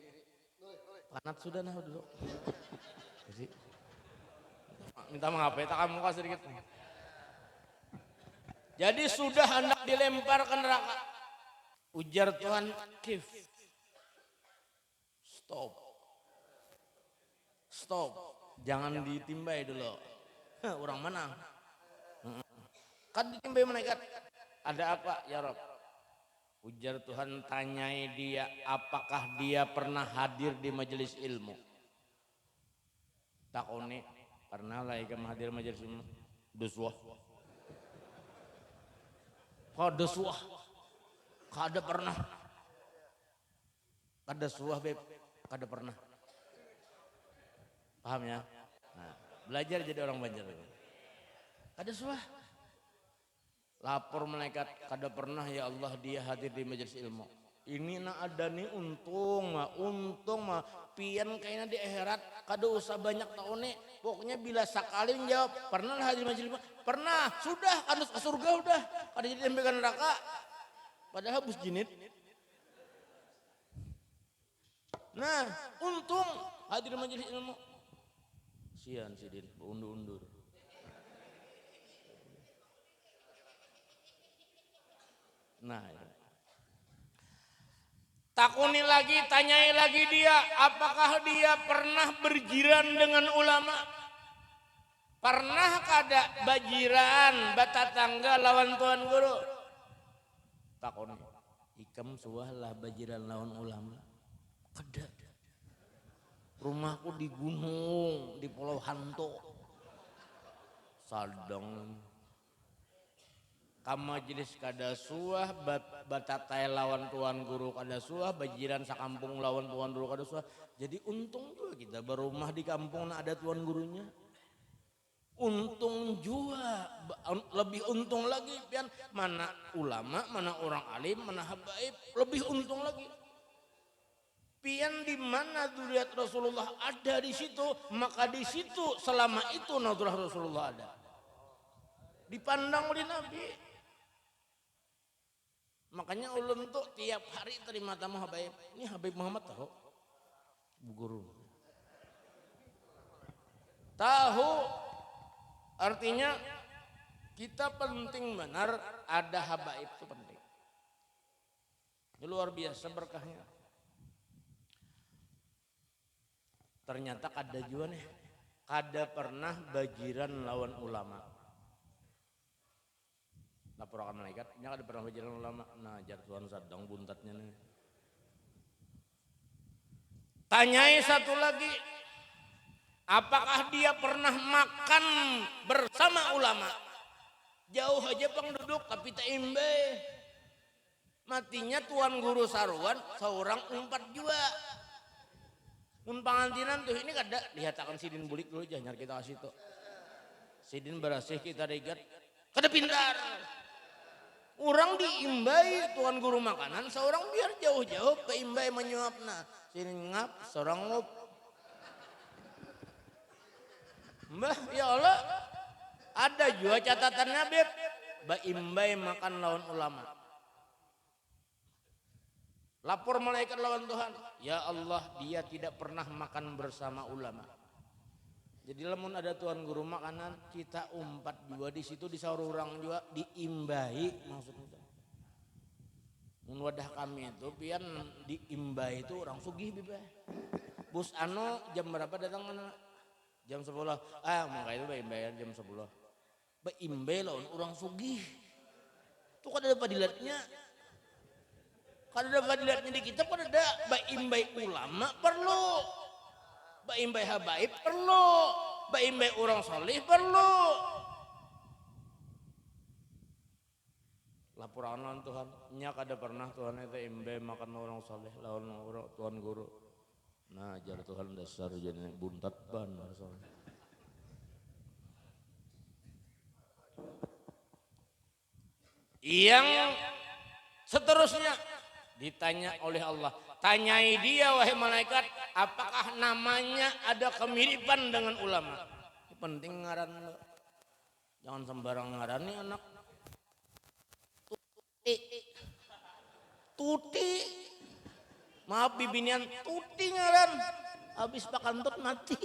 Panat sudah nah dulu. Minta maaf ya, tak muka sedikit. Jadi sudah hendak dilempar ke neraka. Ujar Tuhan, Kif. Stop. Jangan ditimbai dulu. Orang mana? Kan ditimbai malaikat. Ada apa ya Rob? Ujar Tuhan, tanyai dia apakah dia pernah hadir di majelis ilmu. Takoni. Pernah lah ikam hadir majelis ilmu. Duswah. Kada suah. Kada pernah. Kada suah beb. Kada pernah. Paham ya? Nah, belajar jadi orang Banjar. Kada suah. Lapor malaikat. Kada pernah ya Allah dia hadir di majelis ilmu. Ini nak ada nih untung mah pian kayaknya di akhirat kada usah banyak tahun nih. Pokoknya bila sekali menjawab pernah lah hadir majelis ilmu, pernah sudah kan ke surga udah kada jadi tembekan neraka. Padahal bus jinit. Nah untung hadir majelis ilmu. Sian sidin undur-undur. Nah ya. Takuni lagi, tanyai lagi dia, apakah dia pernah berjiran dengan ulama? Pernah kada bajiran, batatangga lawan tuan guru? Takuni, ikam suah lah bajiran lawan ulama? Kada. Rumahku di gunung, di Pulau Hanto. Sadang. Kam majelis kada suah, batatai lawan tuan guru kada suah, bajiran sakampung lawan tuan guru kada suah. Jadi untung juga kita berumah di kampung nah ada tuan gurunya. Untung juga, lebih untung lagi pian mana ulama, mana orang alim, mana habaib, lebih untung lagi. Pian di mana zuriat Rasulullah ada di situ, maka di situ selama itu nadrah Rasulullah ada. Dipandang oleh Nabi. Makanya ulun tuh tiap hari terima tamu habaib. Ini Habib Muhammad tahu? Bu Guru. Tahu artinya kita penting benar ada habaib itu penting. Ini luar biasa berkahnya. Ternyata kada juga nih. Kada pernah bajiran lawan ulama. Laporan malaikat, ini ada pernah berjalan ulama. Nah, jatuhan sadang buntatnya nih. Tanyai satu lagi, apakah dia pernah makan bersama ulama? Jauh aja bang duduk, tapi tak imbe. Matinya tuan guru saruan, seorang umpat juga. Mun pangantinan tuh ini kada dihatakan sidin bulik dulu, jangan kita kasih tuh. Sidin berasih kita regat, kada pintar. Orang diimbai tuan guru makanan, seorang biar jauh-jauh ke imbai menyuapna. Sini ngap, seorang ngup. Mbah, ya Allah, ada juga catatannya beb. Ba imbai makan lawan ulama. Lapor malaikat lawan Tuhan, ya Allah dia tidak pernah makan bersama ulama. Jadi lamun ada tuan guru makanan kita umpat juga di situ di sahur orang juga diimbai maksudnya. Mun wadah kami itu pian diimbai itu orang sugih bibe. Bus anu jam berapa datang mana? Jam 10. Maka itu imbayan jam 10. Imbai lawan orang sugih. Tuh kada ada padilatnya. Kada ada padilatnya di kitab kada ada imbai ulama perlu. Imbai habaib perlu. Imbai orang soleh perlu. Laporan Tuhan, nyak ada pernah Tuhan itu imbe makan orang saleh lawan orang Tuhan guru. Nah, jar Tuhan dasar jadi buntat ban soalnya. Yang seterusnya ditanya oleh Allah, tanyai dia wahai malaikat, apakah namanya ada kemiripan dengan ulama? Ini penting ngaran, jangan sembarang ngaran nih anak. Tuti, maaf bibinian Tuti ngaran, habis Pak Kantut mati.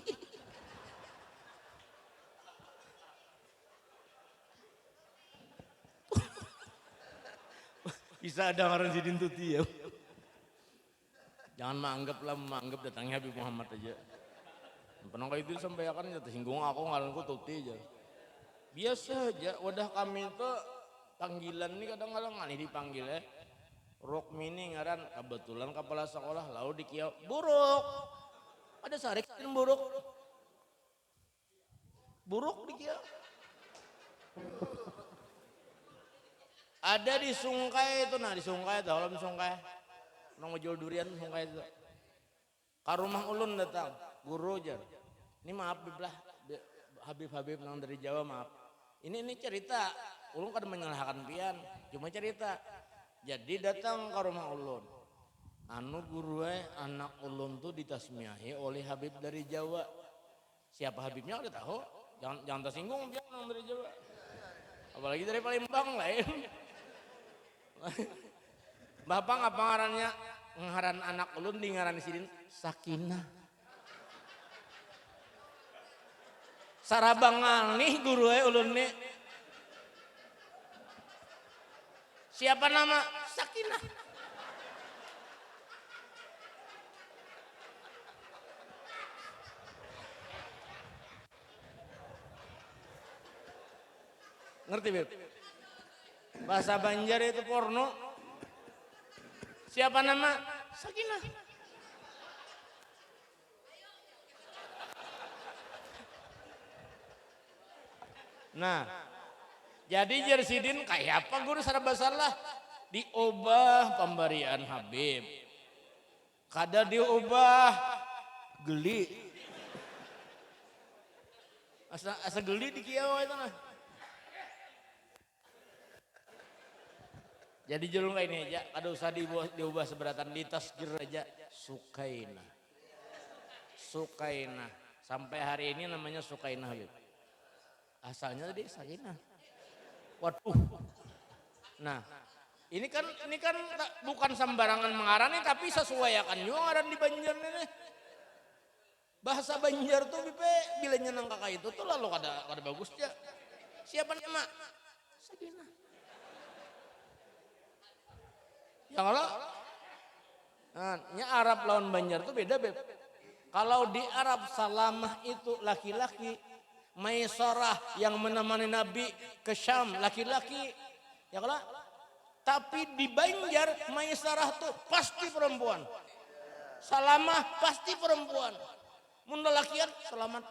Bisa ada ngaran sidin Tuti ya. Jangan menganggap datangnya Habib Muhammad aja. Pernah kayak itu sampai akan tersinggung aku ngaranku Tuti aja. Biasa aja, wadah kami itu panggilan ini kadang-kadang ngalih dipanggil ya. Rokmini ngaran kebetulan kepala sekolah lalu dikiau buruk. Ada sarik buruk. Buruk dikiau. Ada di Sungkai itu, di Sungkai itu, kalau di Sungkai. Nong ngejual durian Sungkai itu. Ke rumah ulun datang, guru jar. Ini maaf biblah, Habib nang dari Jawa maaf. Ini cerita. Ulun kan menyalahkan pian, cuma cerita. Jadi datang ke rumah ulun. Anu guru anak ulun tuh ditasmiahi oleh Habib dari Jawa. Siapa Habibnya udah tahu. Jangan tersinggung pian orang dari Jawa. Apalagi dari Palembang lain. Bapak ngapa ngarannya? Ngaran anak ulun di ngaran sidin Sakinah. Sarabangal nih guru ulun nih. Siapa nama? Sakinah. Ngerti Beb? Bahasa Banjar itu porno. Siapa nama? Sakinah. Nah, jadi Jersidin kayak apa guru serba salah diubah pemberian Habib. Kada diubah geli. Asa geli di kieu itu nah. Jadi julung ini aja, kada usah diubah seberatan di tasgir aja Sukaina. Sukaina. Sampai hari ini namanya Sukaina Habib. Asalnya tadi Sakinah. Waduh. Nah, ini kan bukan sembarangan mengarani tapi sesuaikan juga ngaran di Banjar ini. Bahasa Banjar tuh bipe bila nyenang kakak itu tuh lalu kada bagus ya. Siapa nama? Sakinah. Ya kalau Arab lawan Banjar tuh beda Beb. Kalau di Arab Salamah itu laki-laki, Maisarah yang menemani Nabi ke Syam laki-laki, ya kalau. Tapi di Banjar Maisarah tuh pasti perempuan, Salamah pasti perempuan. Mun lalakian selamat.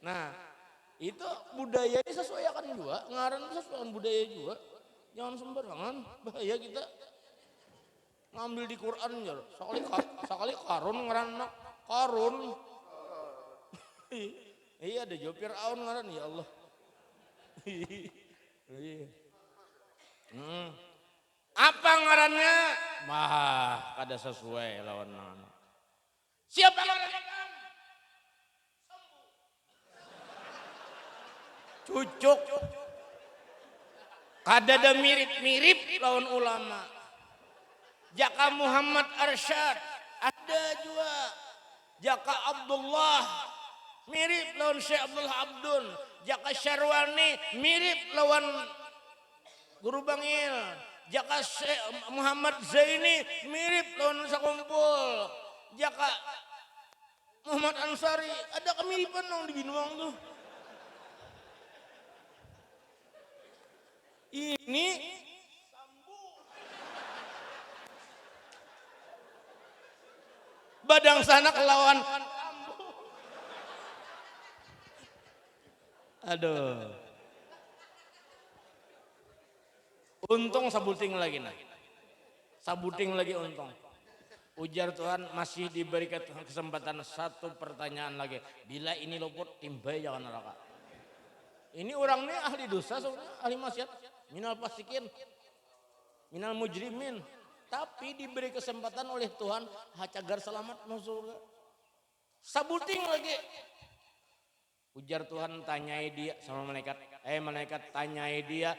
Nah, itu budaya ini sesuaikan juga, ngaran sesuaikan budaya juga. Jangan sembarangan, bahaya kita. Ngambil di Quran ya, sekali Karun ngaran anak Karun. Iya ada Jopir Aun ngaran ya Allah. Apa ngarannya? Mah kada sesuai lawan nama. Siapa ngarannya? Cucuk. Kadada mirip-mirip lawan ulama. Jaka Muhammad Arsyad ada juga. Jaka Abdullah mirip lawan Syekh Abdullah Abdun. Jaka Syarwani mirip lawan Guru Bangil. Jaka Syekh Muhammad Zaini mirip lawan Sakumpul. Jaka Muhammad Ansari ada kemiripan dong di Binuang tuh. Ini badang sana kelawan aduh. Untung sabuting lagi nah. Sabuting lagi untung. Ujar Tuhan masih diberi kesempatan satu pertanyaan lagi. Bila ini luput timbai jangan neraka. Ini orang ini ahli dosa, ahli maksiat. Minal fasikin, minal mujrimin. Tapi diberi kesempatan oleh Tuhan hacagar selamat masuk surga. Sabuting lagi. Ujar Tuhan tanyai dia sama malaikat. Malaikat tanyai dia